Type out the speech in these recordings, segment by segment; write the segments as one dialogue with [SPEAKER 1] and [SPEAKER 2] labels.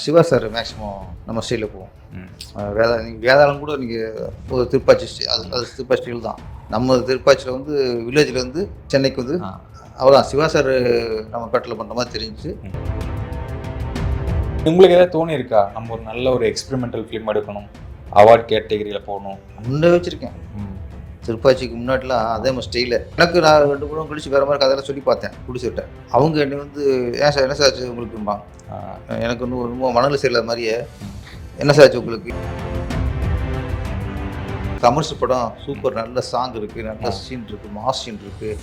[SPEAKER 1] Siva sir maximum நம்ம ஸ்டைலில் போவோம். நீங்கள் வேதாளம் கூட நீங்கள் ஒரு திருப்பாச்சி அது திருப்பாச்சி ஸ்டைல் தான். நம்ம திருப்பாச்சியில் வந்து வில்லேஜ்லேருந்து சென்னைக்கு வந்து அவ்வளோதான் சிவா சார் நம்ம பேட்டில் பண்ணுற மாதிரி தெரிஞ்சு.
[SPEAKER 2] உங்களுக்கு ஏதாவது தோணி இருக்கா நம்ம ஒரு நல்ல ஒரு எக்ஸ்பெரிமெண்டல் ஃபிலிம் எடுக்கணும், அவார்ட் கேட்டகரியில் போகணும்?
[SPEAKER 1] முன்னே வச்சுருக்கேன். திருப்பாச்சிக்கு முன்னாடிலாம் அதே மாதிரி ஸ்டைலில் எனக்கு நான் 2 படம் கழிச்சு வேறு மாதிரி கதையெல்லாம் சொல்லி பார்த்தேன் பிடிச்சிட்ட. அவங்க என்னை வந்து ஏன் சார் என்ன சார் உங்களுக்குமா எனக்கு வந்து ரொம்ப மனநிலை சரியில்லாத மாதிரியே என்ன சார் உங்களுக்கு கமர்ஷியல் படம் சூப்பர் நல்ல சாங் இருக்குது, நல்ல சீன் இருக்குது, மாஸ் சீன் இருக்குது,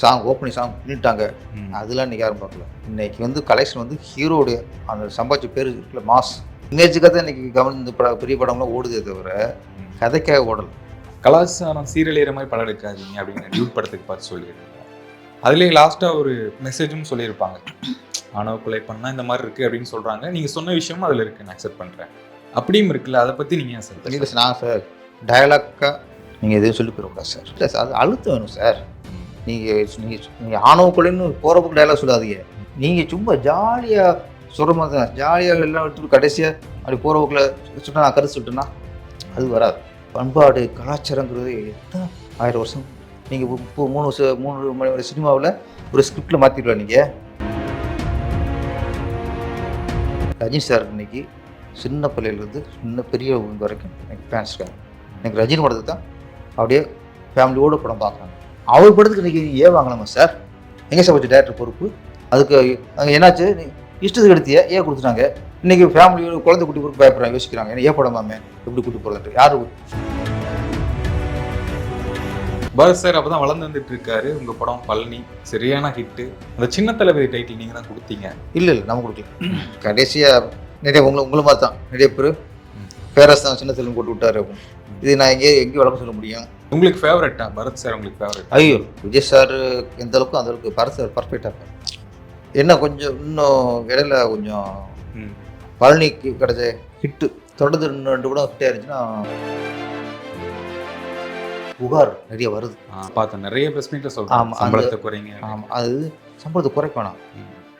[SPEAKER 1] சாங் ஓப்பனிங் சாங் பண்ணிட்டாங்க. அதெல்லாம் இன்றைக்கி யாரும் பார்க்கல. இன்றைக்கி வந்து கலெக்ஷன் வந்து ஹீரோடைய அந்த சம்பாதிச்ச பேர் இருக்குல்ல மாஸ் இமேஜுக்காக தான் இன்றைக்கி இந்த பெரிய படம்லாம் ஓடுதே தவிர கதைக்காக ஓடலை.
[SPEAKER 2] கலாச்சாரம் சீரழிகிற மாதிரி படம் எடுக்காதீங்க அப்படின்னு டியூட் படத்துக்கு பார்த்து சொல்லியிருக்காங்க. அதுலேயே லாஸ்ட்டாக ஒரு மெசேஜும் சொல்லியிருப்பாங்க, ஆணவ கொலை பண்ணால் இந்த மாதிரி இருக்குது அப்படின்னு சொல்கிறாங்க. நீங்கள் சொன்ன விஷயமும் அதில் இருக்குது, நான் அக்செப்ட் பண்ணுறேன். அப்படியும் இருக்குல்ல, அதை பற்றி நீங்கள் சார்
[SPEAKER 1] இல்லை நான் சார் டயலாக்காக நீங்கள் எதுவும் சொல்லி போயிடக்கூடாது சார். இல்லை சார் அது அழுத்தம் வேணும் சார். நீங்கள் ஆணவ கொலைன்னு போகிறப்போ டயலாக் சொல்லாதீங்க. நீங்கள் சும்மா ஜாலியாக சொல்கிற மாதிரி தான் ஜாலியாக எல்லாம் எடுத்துட்டு கடைசியாக அப்படி போகிறவங்களை சொல்லிட்டு நான் கருத்து சொல்லிட்டேன்னா அது வராது. பண்பாடு கலாச்சாரங்கிறது எத்தனை 1000 வருஷம். நீங்கள் இப்போ 3 மணி வரை சினிமாவில் ஒரு ஸ்கிரிப்டில் மாற்றிடலாம். நீங்கள் ரஜினி சார் இன்னைக்கு சின்ன பிள்ளையிலேருந்து சின்ன பெரிய வரைக்கும் எனக்கு ஃபேன்ஸ் இருக்காங்க. எனக்கு ரஜினி படத்துக்கு தான் அப்படியே ஃபேமிலியோடு படம் பார்க்குறாங்க. அவர் படத்துக்கு இன்றைக்கி ஏன் வாங்கலாமா சார்? எங்கே சார் வச்சு டேரக்டர் பொறுப்பு? அதுக்கு என்னாச்சு? இஷ்டத்துக்கு எடுத்திய ஏன் கொடுத்துட்டாங்க? இன்றைக்கி ஃபேமிலியோட குழந்தை குட்டி பொறுப்பு பயப்படுறாங்க, யோசிக்கிறாங்க. ஏன் படமாமே எப்படி கூட்டி போகிறதுன்ட்டு யார்?
[SPEAKER 2] பரத் சார் அப்போ தான் வளர்ந்து வந்துட்டு இருக்காரு. உங்கள் படம் பழனி சரியான ஹிட்டு. அந்த சின்ன தளபதி டைட்டில் நீங்கள் தான் கொடுத்தீங்க.
[SPEAKER 1] இல்லை நம்ம கொடுக்கல. கடைசியாக நிறைய உங்களை மாதிரி தான் நிறைய பேர் பேரஸ் தான் சின்ன செல்வம் போட்டு விட்டாரு. இது நான் எங்கேயும் வளர்க்க சொல்ல முடியும்.
[SPEAKER 2] உங்களுக்கு ஃபேவரட்டா பரத் சார்? உங்களுக்கு ஃபேவரட்?
[SPEAKER 1] ஐயோ விஜய் சார் எந்த அளவுக்கு அந்த அளவுக்கு பரத் சார் பர்ஃபெக்டாக இருப்பார். என்ன கொஞ்சம் இன்னும் இடையில கொஞ்சம் பழனிக்கு கிடைச்ச ஹிட்டு தொடர்ந்து 2 கூட ஹிட்டாக இருந்துச்சுன்னா புகார் நிறைய வருது.
[SPEAKER 2] பார்த்தேன் நிறைய ப்ரெஸ் மீட்டில் சொல்கிறேன் சம்பளத்தை குறைங்க.
[SPEAKER 1] ஆமாம் அது சம்பளத்தை குறைக்க வேணாம்,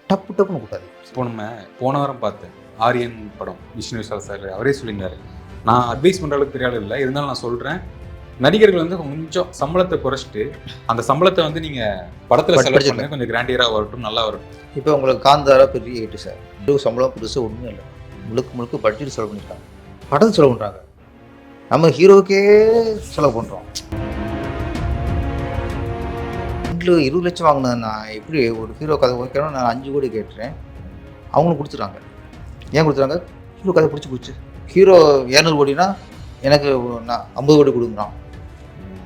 [SPEAKER 1] டப்புன்னு கூடாது.
[SPEAKER 2] இப்போ நம்ம போன வாரம் பார்த்தேன் ஆரியன் படம் விஷ்ணு விஷால் சார் அவரே சொல்லியிருந்தாரு. நான் அட்வைஸ் பண்ணுற அளவுக்கு பெரிய ஆள் இல்லை, இருந்தாலும் நான் சொல்கிறேன், நடிகர்கள் வந்து கொஞ்சம் சம்பளத்தை குறைச்சிட்டு அந்த சம்பளத்தை வந்து நீங்கள் படத்தில் செலவு பண்ணுங்க, கொஞ்சம் கிராண்டியராக வரட்டும், நல்லா வரட்டும்.
[SPEAKER 1] இப்போ உங்களுக்கு காந்தாரா பெரிய ஹிட்டு சார். சம்பளம் புதுசாக ஒன்றுமே இல்லை, முழுக்க பட்ஜெட் செலவு பண்ணிட்டாங்க, படத்தை செலவு பண்ணுறாங்க. நம்ம ஹீரோவுக்கே செலவு பண்ணுறோம். 20 லட்சம் வாங்கினேன் நான். எப்படி ஒரு ஹீரோ கதை வைக்கணும்? நான் 5 கோடி கேட்டுறேன், அவங்களும் கொடுத்துட்டாங்க. ஏன் கொடுத்துறாங்க? ஹீரோ கதை பிடிச்சி ஹீரோ 200 கோடினா எனக்கு நான் 50 கோடி கொடுக்குறான்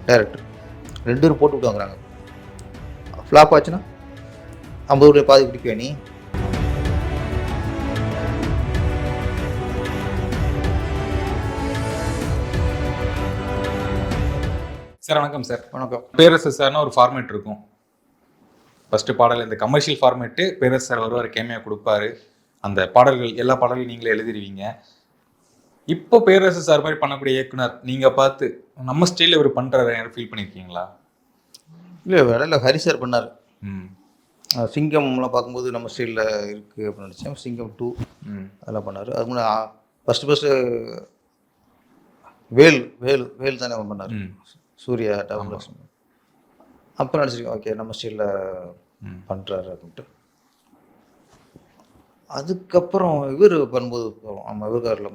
[SPEAKER 1] டைரக்டர். 2 பேரும் போட்டு விட்டு வாங்குறாங்க. ஃப்ளாப் ஆச்சுன்னா 50 கோடி பாதி பிடிக்குவே நீ.
[SPEAKER 2] சார் வணக்கம் சார்.
[SPEAKER 1] வணக்கம்.
[SPEAKER 2] பேரரசு சார்னா ஒரு ஃபார்மேட் இருக்கும். ஃபஸ்ட்டு பாடல் இந்த கமர்ஷியல் ஃபார்மேட்டு, பேரரசு சார் வருவார், கேமியா கொடுப்பாரு, அந்த பாடல்கள் எல்லா பாடல்களும் நீங்களே எழுதிடுவீங்க. இப்போ பேரரசு சார் மாதிரி பண்ணக்கூடிய இயக்குனர் நீங்கள் பார்த்து நம்ம ஸ்டைலில் இவர் பண்ணுறாரு யாரும் ஃபீல் பண்ணியிருக்கீங்களா? இல்லை
[SPEAKER 1] இடையில ஹரி சார் பண்ணார். சிங்கம்லாம் பார்க்கும்போது நம்ம ஸ்டைலில் இருக்குது அப்படின்னு நினச்சேன். சிங்கம் 2 அதெல்லாம் பண்ணார். அது முன்னாடி ஃபஸ்ட்டு வேல் தானே அவன் பண்ணார், சூர்யா டவுன்லக்ஷ்மி. அப்புறம் நினச்சிருக்கேன் ஓகே நம்ம ஸ்டைலில் பண்ணுறாரு அப்படின்ட்டு. அதுக்கப்புறம் இவர் பண்ணும்போது நம்ம இவர்காரில்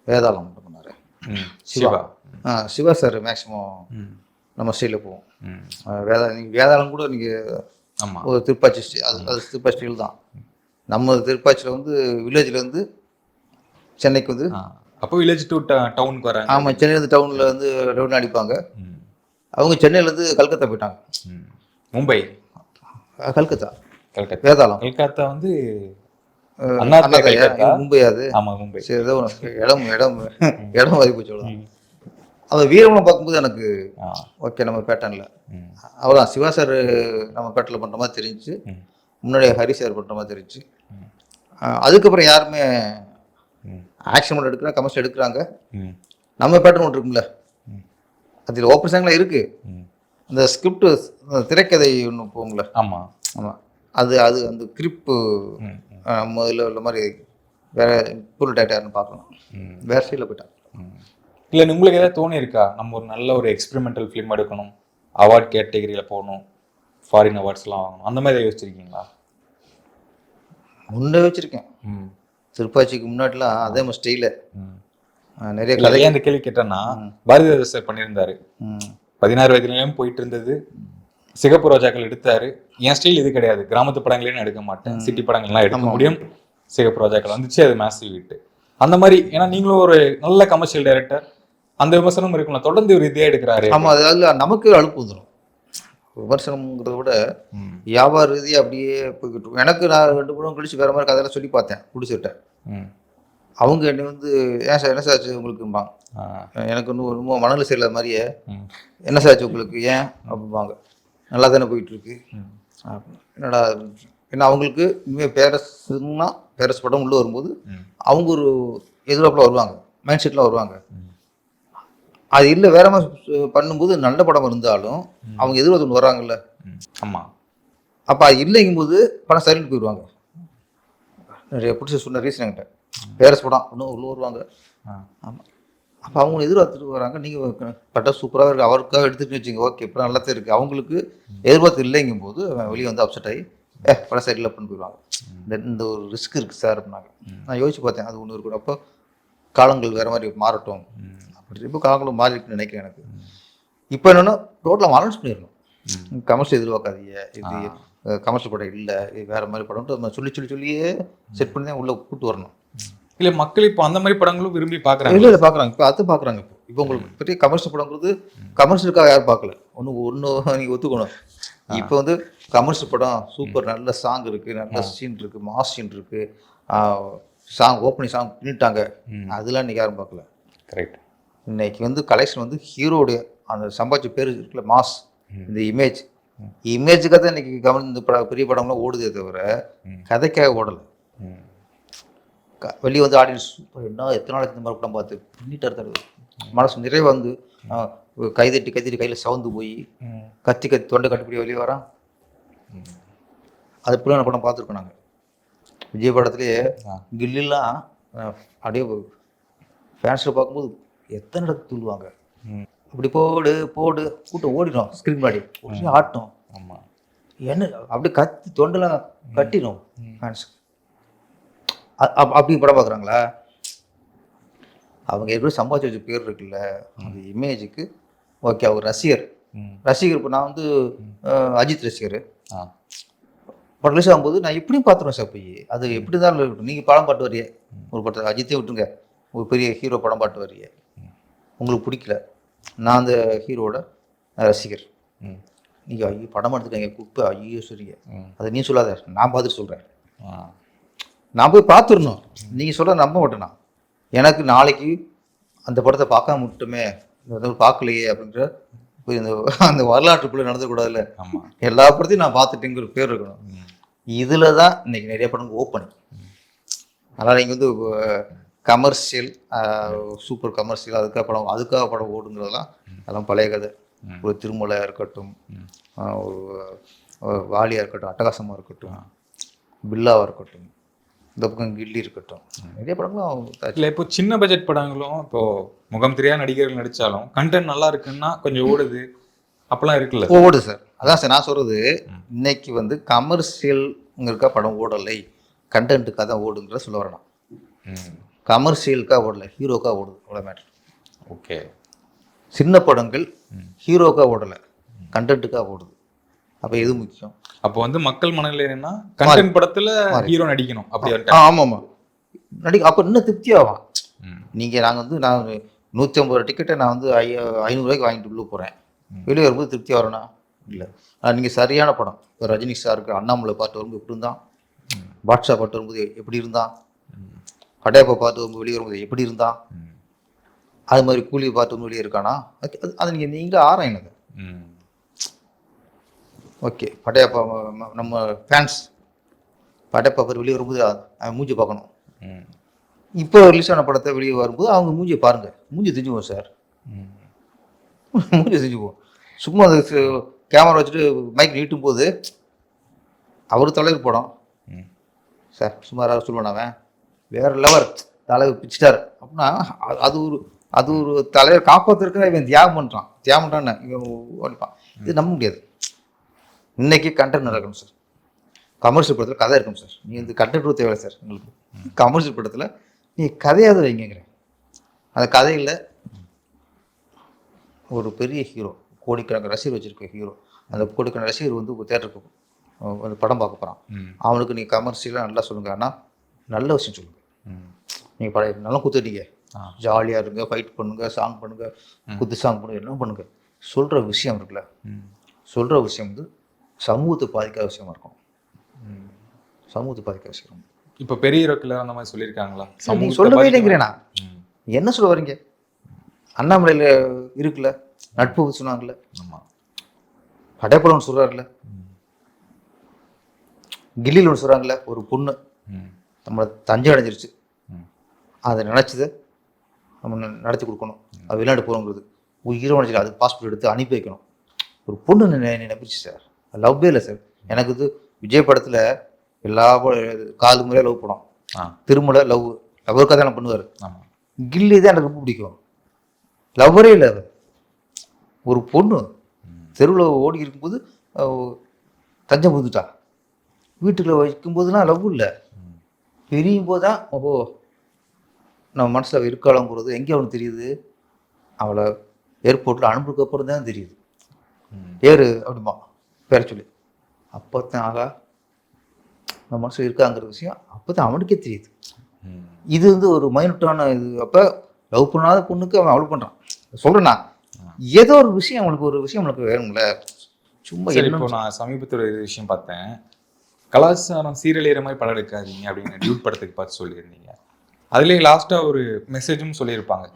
[SPEAKER 1] வேதாளம் பண்ணார் சிவா. சிவா சார் மேக்ஸிமம் நம்ம ஸ்டைலில் போவோம். வேதாளம் கூட நீங்கள் ஒரு திருப்பாச்சி அது திருப்பாச்சி ஸ்டைல் தான். நம்ம திருப்பாச்சியில் வந்து வில்லேஜ்லேருந்து சென்னைக்கு வந்து
[SPEAKER 2] அப்போ வில்லேஜ் டு டவுனுக்கு வராங்க.
[SPEAKER 1] ஆமாம், சென்னையிலேருந்து டவுனில் வந்து ரவுண்ட் அடிப்பாங்க. அவங்க சென்னையிலேருந்து கல்கத்தா போயிட்டாங்க.
[SPEAKER 2] மும்பை
[SPEAKER 1] கல்கத்தா வேதாளம்.
[SPEAKER 2] கல்கத்தா வந்து
[SPEAKER 1] மும்பை. அது
[SPEAKER 2] ஆமாம் மும்பை.
[SPEAKER 1] சரி ஏதோ இடம் வாதி போச்சு அவ்வளோதான். அவன் வீரமனை பார்க்கும்போது எனக்கு ஓகே நம்ம பேட்டர்னில் அவ்வளோதான் சிவா சார் நம்ம பேட்டரில் பண்ணுற மாதிரி தெரிஞ்சு, முன்னாடி ஹரி சார் பண்ணுற மாதிரி தெரிஞ்சு. அதுக்கப்புறம் யாருமே ஆக்ஷன் மட்டும் எடுக்கிறாங்க, கமர்ஷியல் எடுக்கிறாங்க. நம்ம பேட்டர்ன் ஒன்று இருக்கும்ல, அதில் ஓப்பன் சாங்லாம் இருக்குது. அந்த ஸ்கிரிப்ட் திரைக்கதை ஒன்று போகும்ல.
[SPEAKER 2] ஆமாம்
[SPEAKER 1] அது அந்த கிரிப்பு நம்ம இதில் உள்ள மாதிரி வேறு பொருள் டேட்டான்னு பார்க்கலாம். வேறு சைடில் போயிட்டாங்க.
[SPEAKER 2] இல்லை உங்களுக்கு ஏதாவது தோணி இருக்கா நம்ம ஒரு நல்ல ஒரு எக்ஸ்பெரிமெண்டல் ஃபிலிம் எடுக்கணும், அவார்ட் கேட்டகரியில் போகணும், ஃபாரின் அவார்ட்ஸ்லாம் வாங்கணும், அந்த மாதிரி யோசிச்சிருக்கீங்களா?
[SPEAKER 1] முன்னே வச்சுருக்கேன். திருப்பாச்சிக்கு முன்னாடிலாம் அதே மாதிரி ஸ்டைல நிறைய கதை.
[SPEAKER 2] அந்த கேள்வி கேட்டேன்னா பாரதிதாசன் சார் பண்ணியிருந்தாரு, 16 வயதுலயும் போயிட்டு இருந்தது, சிகப்பு ரோஜாக்கள் எடுத்தாரு. என் ஸ்டைல் இது கிடையாது, கிராமத்து படங்களே எடுக்க மாட்டேன், சிட்டி படங்கள்லாம் எடுக்க முடியும், சிகப்பு ரோஜாக்கள் வந்துச்சு, அது மேசிவ் ஹிட். அந்த மாதிரி ஏன்னா நீங்களும் ஒரு நல்ல கமர்ஷியல் டைரக்டர், அந்த விமர்சனம் இருக்குல்ல, தொடர்ந்து ஒரு இதே எடுக்கிறாரு.
[SPEAKER 1] ஆமா, அதாவது நமக்கு அழுப்பு வந்துடும். விமர்சனம்ங்கிறத விட வியாபார ரீதியாக அப்படியே போய்கிட்டு இருக்கும். எனக்கு நான் 2 படம் கழிச்சு வேற மாதிரி கதையெல்லாம் சொல்லி பார்த்தேன், பிடிச்சிட்டேன். அவங்க என்னை வந்து ஏன் சார் என்ன சாச்சு உங்களுக்கும்பாங்க. எனக்கு இன்னும் மனநிலை சரியில்லாத மாதிரியே என்ன சாச்சு உங்களுக்கு ஏன் அப்படிம்பாங்க. நல்லா தானே போயிட்டு இருக்கு. என்னடா ஏன்னா அவங்களுக்கு இனிமேல் பேரஸ்னா பேரஸ் படம் உள்ளே வரும்போது அவங்க ஒரு எதிர்பார்ப்பில் வருவாங்க, மைண்ட் செட்டில் வருவாங்க. அது இல்லை வேற மாதிரி பண்ணும்போது நல்ல படம் இருந்தாலும் அவங்க எதிர்பார்த்து ஒன்று வர்றாங்கல்ல.
[SPEAKER 2] ஆமாம்.
[SPEAKER 1] அப்போ அது இல்லைங்கும்போது படம் சைலண்ட் போயிடுவாங்க. நிறைய பிடிச்ச சொன்ன ரீசன் என்கிட்ட பேரஸ் படம் இன்னும் உள்ள வருவாங்க. ஆமாம். அப்போ அவங்க எதிர்பார்த்துட்டு வராங்க. நீங்கள் பட்டம் சூப்பராக இருக்குது, அவருக்காக எடுத்துகிட்டு வச்சுங்க, ஓகே இப்போ நல்லா தான் இருக்குது. அவங்களுக்கு எதிர்பார்த்து இல்லைங்கும் போது வெளியே வந்து அப்செட் ஆகி படம் சைடில் பண்ணி போயிடுவாங்க. இந்த ஒரு ரிஸ்க் இருக்குது சார் அப்படின்னாங்க. நான் யோசிச்சு பார்த்தேன், அது ஒன்று இருக்கணும். அப்போ காலங்கள் வேறு மாதிரி மாறட்டும் அப்படி. இப்போ காலங்களும் மாறி இருக்குன்னு நினைக்கிறேன் எனக்கு. இப்போ என்னென்னா டோட்டலாக அனௌன்ஸ் பண்ணிடணும், கமர்ஷியல் எதிர்பார்க்காதீங்க, இது கமர்ஷியல் படம் இல்லை, இது வேறு மாதிரி படம்ட்டு சொல்லியே செட் பண்ணி தான் உள்ளே கூப்பிட்டு வரணும்.
[SPEAKER 2] இல்லை மக்கள் இப்போ அந்த மாதிரி படங்களும் விரும்பி பார்க்குறாங்க.
[SPEAKER 1] இல்லை பார்க்குறாங்க, இப்போ அது பார்க்குறாங்க. இப்போ உங்களுக்கு பெரிய கமர்ஷியல் படங்கிறது கமர்ஷியலுக்காக யாரும் பார்க்கல. ஒன்று நீங்கள் ஒத்துக்கணும். இப்போ வந்து கமர்ஷியல் படம் சூப்பர், நல்ல சாங் இருக்குது, நல்ல சீன் இருக்குது, மாஸ் சீன் இருக்குது, சாங் ஓப்பனிங் சாங் பண்ணிட்டாங்க, அதெல்லாம் இன்றைக்கி யாரும் பார்க்கல.
[SPEAKER 2] கரெக்ட்.
[SPEAKER 1] இன்னைக்கு வந்து கலெக்ஷன் வந்து ஹீரோடைய அந்த சம்பாதிச்ச பேர் இருக்குல்ல, மாஸ், இந்த இமேஜுக்காக தான் இன்னைக்கு இந்த பெரிய படம்லாம் ஓடுதே தவிர கதைக்காக ஓடலை. வெளியே வந்து ஆடியன்ஸ் சூப்பர், என்ன எத்தனை நாளைக்கு இந்த மாதிரி படம் பார்த்து பண்ணிட்டாரு தருது, மனசு நிறைய வந்து கைதட்டி கையில் சவுந்து போய் கத்தி தொண்டை கட்டுப்படி வெளியே வரான். அது பிள்ளைங்க படம் பார்த்துருக்கோம் நாங்கள். விஜய் படத்துலேயே கில்லாம் அப்படியே ஃபேன்ஸில் பார்க்கும்போது எத்தனை இடத்துக்கு துள்ளுவாங்க. அப்படி போடு கூட்டம் ஓடிடும், ஸ்க்ரீன் முன்னாடி ஆட்டும்.
[SPEAKER 2] ஆமாம்.
[SPEAKER 1] என்ன அப்படியே கத்தி தொண்டெல்லாம் கட்டிடும் ஃபேன்ஸுக்கு. அப்படி படம் பார்க்குறாங்களா? அவங்க எப்படி சம்பாதிச்சு வச்ச பேர் இருக்குல்ல, அந்த இமேஜுக்கு ஓகே. அவர் ரசிகர் இப்போ நான் வந்து அஜித் ரசிகர். படம் ரிலீஸ் ஆகும்போது நான் எப்படியும் பார்த்துருவேன் சார் போய். அது எப்படி தான் இருக்கட்டும், நீங்கள் படம் பாட்டு வரையே ஒரு படத்தை அஜித்தே விட்டுருங்க, ஒரு பெரிய ஹீரோ படம் பாட்டு வரையே உங்களுக்கு பிடிக்கல, நான் அந்த ஹீரோட ரசிகர், நீங்கள் ஐயோ படம் எடுத்துக்காங்க கூப்பிட்டு ஐயோ சரிங்க, அதை நீ சொல்லாத, நான் பார்த்துட்டு சொல்கிறேன். நான் போய் பார்த்துடணும், நீங்கள் சொல்ல நம்ப மாட்டேனா. எனக்கு நாளைக்கு அந்த படத்தை பார்க்காம விட்டுமே, பார்க்கலையே அப்படின்ற அந்த வரலாற்றுக்குள்ளே நடந்துக்கூடாதுல்ல. எல்லா படத்தையும் நான் பார்த்துட்டேங்கிற பேர் இருக்கணும். இதில் தான் இன்னைக்கு நிறைய படங்கள் ஓப்பன். அதனால் நீங்கள் வந்து கமர்ஷியல் சூப்பர் கமர்ஷியல் அதுக்காக படம் ஓடுங்கிறதெல்லாம் அதெல்லாம் பழைய கதை. ஒரு திருமலையாக இருக்கட்டும், ஒரு வாலியாக இருக்கட்டும், அட்டகாசமாக இருக்கட்டும், பில்லாவாக இருக்கட்டும், இந்த பக்கம் கில்லி இருக்கட்டும், நிறைய படங்களும்
[SPEAKER 2] இல்லை. இப்போ சின்ன பட்ஜெட் படங்களும் இப்போ முகம் தெரியாத நடிகர்கள் நடித்தாலும் கண்டென்ட் நல்லா இருக்குன்னா கொஞ்சம் ஓடுது, அப்பெல்லாம் இருக்குல்ல?
[SPEAKER 1] ஓடுது சார். அதான் சார் நான் சொல்கிறது, இன்னைக்கு வந்து கமர்ஷியலுங்கிறக்கா படம் ஓடலை, கண்டென்ட்டுக்காக தான் ஓடுங்கிற சொல்ல வரணும். கமர்ஷியலுக்காக ஓடலை, ஹீரோக்காக ஓடுது, அவ்வளோ மேட்ரு.
[SPEAKER 2] ஓகே.
[SPEAKER 1] சின்ன படங்கள் ஹீரோக்காக ஓடலை, கண்டென்ட்டுக்காக ஓடுது. அப்போ எது முக்கியம்?
[SPEAKER 2] அப்போ வந்து மக்கள் மனநிலை என்னன்னா கண்டென்ட் படத்துல ஹீரோ நடிக்கணும் அப்படி.
[SPEAKER 1] ஆமாம் அப்போ இன்னும் திருப்தி ஆகும். நீங்கள் நாங்கள் வந்து நான் 150 ரூபா டிக்கெட்டை நான் வந்து 500 ரூபாய்க்கு வாங்கிட்டு உள்ளே போகிறேன், வெளியே வரும்போது திருப்தி வரணும் இல்லை. நீங்கள் சரியான படம், இப்போ ரஜினி சாருக்கு அண்ணாமலை பாட்டு வரும்போது எப்படி இருந்தான், பாட்ஷா பாட்டு வரும்போது எப்படி இருந்தான், படையப்பா பாட்டு வரும்போது வெளியே வரும்போது எப்படி இருந்தான், அது மாதிரி கூலி பாட்டு வந்து வெளியே இருக்கானா, அதை நீங்களே ஆராயினது. ஓகே, படையப்பா நம்ம ஃபேன்ஸ் படையப்பா வெளியே வரும்போது மூஞ்சி பார்க்கணும். இப்போ ரிலீஸ் ஆன படத்தை வெளியே வரும்போது அவங்க மூஞ்சியை பாருங்கள், மூஞ்சி தெரிஞ்சுக்குவோம் சார், மூஞ்சி தெரிஞ்சுக்குவோம். சும்மா கேமரா வச்சுட்டு மைக் நீட்டும் போது அவர் தலைவர் படம் சார் சுமாராக சொல்லுவேன் அவன் வேற லெவல் தலைவர் பிச்சிட்டார் அப்படின்னா அது ஒரு தலைவர் காப்பாற்றுறதுக்கு இவன் தியாகம் பண்ணுறான்னு இவன் ஓடிப்பான். இது நம்ப முடியாது. இன்னைக்கு கண்டென்ட் நடக்கணும் சார். கமர்ஷியல் படத்தில் கதை இருக்கும் சார். நீ வந்து கண்டென்ட் தேவை சார் உங்களுக்கு. கமர்ஷியல் படத்தில் நீ கதையாவது வைங்கிறேன். அந்த கதையில் ஒரு பெரிய ஹீரோ, கோடிக்கணக்கான ரசிகர் வச்சிருக்க ஹீரோ, அந்த கோடிக்கணக்கான ரசிகர் வந்து தேட்டருக்கு வந்து படம் பார்க்க போகிறான். அவனுக்கு நீங்கள் கமர்ஷியலாக நல்லா சொல்லுங்கள். ஆனால் நல்ல விஷயம் சொல்லுங்கள். நீங்கள் படம் நல்லா குத்துட்டீங்க, ஜாலியாக இருங்க, ஃபைட் பண்ணுங்கள், சாங் பண்ணுங்கள், குத்து சாங் பண்ணுங்கள், என்ன பண்ணுங்கள். சொல்கிற விஷயம் இருக்குல்ல, சொல்கிற விஷயம் வந்து சமூகத்தை பாதிக்காத விஷயமா இருக்கும். சமூகத்தை பாதிக்காத விஷயம்.
[SPEAKER 2] இப்போ பெரிய ஹீரோக்கள் அந்த மாதிரி சொல்லியிருக்காங்களா?
[SPEAKER 1] நீங்கள் சொல்லவே இல்லைங்கிறேண்ணா. என்ன சொல்ல வரீங்க? அண்ணாமலையில் இருக்குல்ல, நட்பு சொன்னாங்கல்ல, படைப்பலன்னு சொல்கிறாருல்ல, கில்லியில் ஒன்று சொல்கிறாங்கல்ல, ஒரு பொண்ணு நம்மளை தஞ்சை அடைஞ்சிருச்சு, அதை நினச்சதை நம்ம நடத்தி கொடுக்கணும். அது வெளிநாடு போகிறோங்கிறது உயிரை உணர்ச்சி, அதுக்கு பாஸ்போர்ட் எடுத்து அனுப்பி வைக்கணும். ஒரு பொண்ணு நினைப்பிச்சு சார். லவ்வே இல்லை சார். எனக்கு இது விஜய் படத்தில் எல்லா 4 முறையாக லவ் படம், திருமலை லவ்வர் கதை நான் பண்ணுவார். கில்லி தான் எனக்கு ரொம்ப பிடிக்கும். லவ்வரே இல்லை. ஒரு பொண்ணு தெருவில் ஓடி இருக்கும்போது தஞ்சை புதுட்டா, வீட்டுக்குள்ள வைக்கும்போதுலாம் லவ் இல்லை, பிரியும் போது தான் ஓஹோ நம்ம மனசில் இருக்காளங்கிறது எங்கே அவனுக்கு தெரியுது. அவளை ஏர்போர்ட்டில் அனுப்புறதுக்கு அப்புறம் தான் தெரியுது. ஏறு அப்படிமா பேர சொல்லி, அப்போ தான் ஆகா நம்ம மனசில் இருக்காங்கிற விஷயம் அப்போ தான் அவனுக்கே தெரியுது. இது வந்து ஒரு மைனூட்டான இது. அப்போ லவ் பண்ணாத பொண்ணுக்கு அவன் அவ்வளோ பண்ணுறான். சொல்கிறேன்னா ஏதோ ஒரு விஷயம் அவனுக்கு வேணும்ல. சும்மா
[SPEAKER 2] இப்போ நான் சமீபத்தில் ஒரு விஷயம் பார்த்தேன். கலாச்சாரம் சீரழிகிற மாதிரி படம் எடுக்காதீங்க அப்படின்னு டியூட் படத்துக்கு பார்த்து சொல்லியிருந்தீங்க. அதுலேயே லாஸ்ட்டாக ஒரு மெசேஜும் சொல்லியிருப்பாங்க,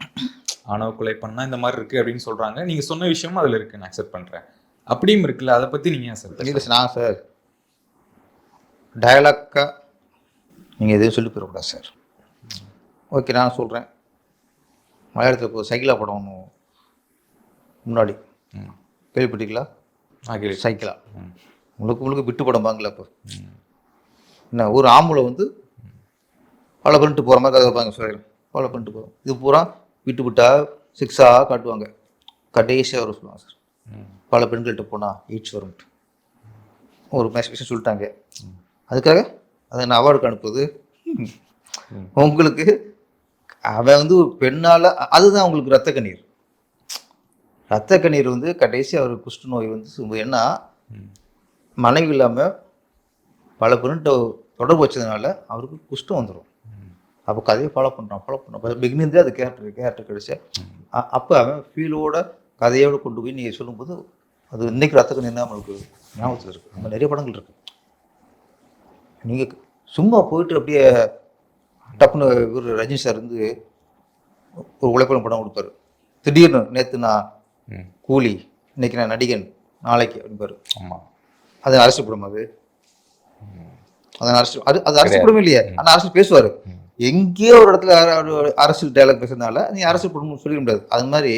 [SPEAKER 2] ஆணவ கொலை பண்ணால் இந்த மாதிரி இருக்குது அப்படின்னு சொல்கிறாங்க. நீங்கள் சொன்ன விஷயமும் அதில் இருக்குது, நான் அக்செப்ட் பண்ணுறேன். அப்படியும் இருக்குல்ல, அதை பற்றி நீங்கள் ஏன் சார்?
[SPEAKER 1] இல்லை நான் சார் டயலாக்காக நீங்கள் எதையும் சொல்லி போயிடக்கூடாது சார். ஓகே, நான் சொல்கிறேன். மலையாளத்தில் இப்போ சைக்கிளா படம் ஒன்று முன்னாடி கேள்விப்பட்டீங்களா? சைக்கிளா முழுக்க விட்டு படம் பாங்களா? இப்போ என்ன ஒரு ஆம்பளை வந்து ஃபாலோ பண்ணிட்டு போகிற மாதிரி கதை வைப்பாங்க சார். ஃபாலோ பண்ணிட்டு போகிறோம். இது பூரா விட்டா 6ஆக காட்டுவாங்க. கடைசியாக வர சொல்லுவாங்க சார், பல பெண்கள்கிட்ட போனால் எய்ட்ஸ் வரும்ட்டு ஒரு விஷயம் சொல்லிட்டாங்க. அதுக்காக அதை நான் அவார்டுக்கு அனுப்புறது உங்களுக்கு. அவன் வந்து ஒரு பெண்ணால், அதுதான் உங்களுக்கு ரத்த கண்ணீர் வந்து கடைசி அவருக்கு குஷ்ட நோய் வந்து என்ன மனைவி இல்லாமல் பல பெண்கிட்ட தொடர்பு வச்சதுனால அவருக்கு குஷ்டம் வந்துடும். அப்போ கதையை ஃபாலோ பண்ணுறான். பிகினிங்லேயே அது கேரக்டர் கிடைச்சா அப்போ அவன் ஃபீலோட கதையோடு கொண்டு போய் நீங்கள் சொல்லும்போது அது இன்றைக்கி ரத்த கண்ணீர் தான் நம்மளுக்கு ஞாபகத்தில் இருக்குது. நம்ம நிறைய படங்கள் இருக்குது. நீங்கள் சும்மா போயிட்டு அப்படியே டப்புன்னு இவர் ரஜினி சார் வந்து ஒரு உழைப்பாளர் படம் கொடுப்பாரு. திடீர்னு நேற்று நான் கூலி, இன்னைக்கு நான் நடிகன், நாளைக்கு அப்படிப்பாரு.
[SPEAKER 2] ஆமாம்,
[SPEAKER 1] அது அரசு படம். அது அரசு படமே இல்லையா? ஆனால் அரசு பேசுவார். எங்கேயோ ஒரு இடத்துல அரசியல் டைலாக் பேசுறதுனால நீங்கள் அரசு படம் சொல்லிட முடியாது. அது மாதிரி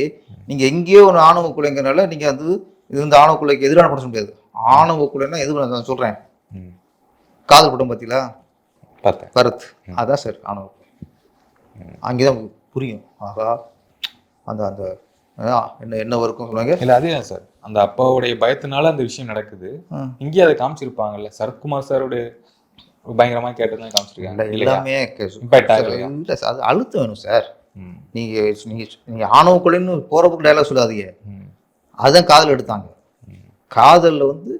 [SPEAKER 1] நீங்கள் எங்கேயோ ஒரு ஆணவ கொலைங்கிறனால நீங்கள் வந்து இது வந்து ஆணவ கொலைக்கு எதிரான படம் சொல்ல முடியாது. ஆணவ கொலைன்னா எது நான் சொல்கிறேன், காதல் படம் பார்த்தீங்களா? கருத்து, அதான் சார் ஆணவ கொலை. அங்கேதான் புரியும். ஆகா அந்த அந்த என்ன வரைக்கும் சொல்லுவாங்க
[SPEAKER 2] இல்லை, அதே சார் அந்த அப்பாவுடைய பயத்தினால அந்த விஷயம் நடக்குது. இங்கேயே அதை காமிச்சிருப்பாங்கல்ல, சரத்குமார் சாரோட பயங்கரமாக கேட்டதான் காமிச்சிருக்காங்க.
[SPEAKER 1] எல்லாமே அது அழுத்தம் வேணும் சார். நீங்கள் ஆணவ கொலைன்னு போகிறப்போ டைலாக் சொல்லாதீங்க. அதுதான் காதல் எடுத்தாங்க. காதலில் வந்து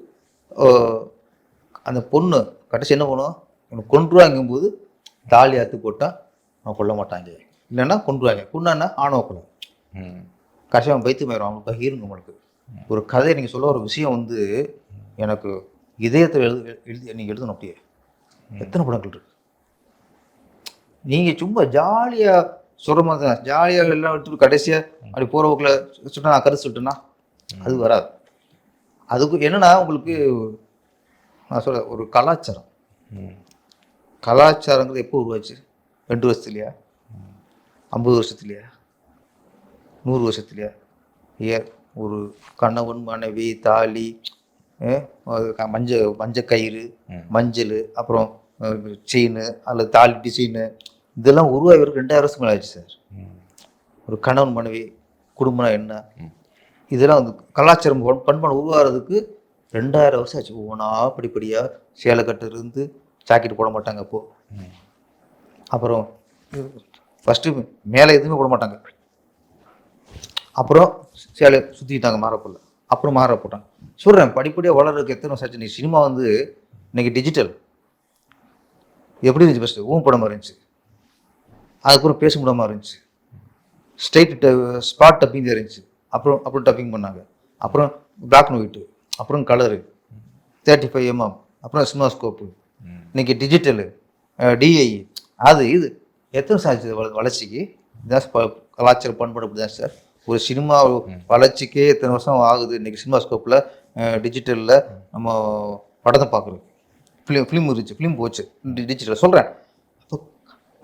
[SPEAKER 1] அந்த பொண்ணு கடைசி என்ன பண்ணுவோம், உனக்கு கொன்றுவாங்கும்போது தாலி அறுத்து போட்டால் அவன் கொல்ல மாட்டாங்க, இல்லைன்னா கொன்றுவாங்க. கொண்டான்னா ஆணவ கொலை. கடைசி அவன் பைத்தியமாயிரும். அவனுக்கு ஹீரோங்க. உங்களுக்கு ஒரு கதையை நீங்கள் சொல்ல ஒரு விஷயம் வந்து எனக்கு இதயத்தில் எழுதி நீங்கள் எழுதணும். அப்படியே எத்தனை படங்கள் இருக்கு. நீங்கள் சும்மா ஜாலியாக சொல்கிற மாதிரி தான், ஜாலியாக எல்லாம் எடுத்துட்டு கடைசியாக அப்படி போகிற போக்கில் சொன்னால் நான் கருத்து சொல்லிட்டேன்னா அது வராது. அதுக்கு என்னன்னா உங்களுக்கு நான் சொல்ல ஒரு கலாச்சாரங்கிறது எப்போ உருவாச்சு? 2 வருஷத்துலையா, 50 வருஷத்துலையா, 100 வருஷத்துலையா? ஒரு கணவன் மனைவி தாலி, மஞ்சள் கயிறு, மஞ்சள், அப்புறம் செயின் அல்லது தாலி டிசைனு இதெல்லாம் உருவாகிறதுக்கு 2000 வருஷம் மேலே ஆச்சு சார். ஒரு கணவன் மனைவி குடும்பம் என்ன இதெல்லாம் வந்து கலாச்சாரம் பண்பாடு உருவாகிறதுக்கு 2000 வருஷம் ஆச்சு. ஒவ்வொன்றா படிப்படியாக சேலை கட்டுலேருந்து ஜாக்கெட் போட மாட்டாங்க அப்போது. அப்புறம் ஃபஸ்ட்டு மேலே எதுவுமே போட மாட்டாங்க. அப்புறம் சேலை சுற்றிக்கிட்டாங்க மாறப்போல. அப்புறம் மாற போட்டாங்க. சொல்கிறேன் படிப்படியாக வளர்றதுக்கு எத்தனை வருஷம் ஆச்சு. நீ சினிமா வந்து இன்னைக்கு டிஜிட்டல் எப்படி இருந்துச்சு? ஃபஸ்ட்டு ஊம் படமாக இருந்துச்சு, அதுக்கப்புறம் பேச முடியாமல் இருந்துச்சு, ஸ்ட்ரைட் ஸ்பாட் டப்பிங் இருந்துச்சு, அப்புறம் டப்பிங் பண்ணாங்க, அப்புறம் பிளாக் அண்ட் ஒயிட்டு, அப்புறம் கலரு 35mm, அப்புறம் சினிமாஸ்கோப்பு, இன்னைக்கு டிஜிட்டலு, டிஐ, அது இது எத்தனை வருஷம் ஆச்சு வளர்ச்சிக்கு? இதுதான் கலாச்சார பண்பாடு. அப்படி தான் சார் ஒரு சினிமா வளர்ச்சிக்கே எத்தனை வருஷம் ஆகுது. இன்றைக்கி சினிமாஸ்கோப்பில் டிஜிட்டலில் நம்ம படத்தை பார்க்குறோம். ஃபிலிம் இருந்துச்சு, ஃபிலிம் போச்சு, டிஜிட்டலில் சொல்கிறேன். அப்போ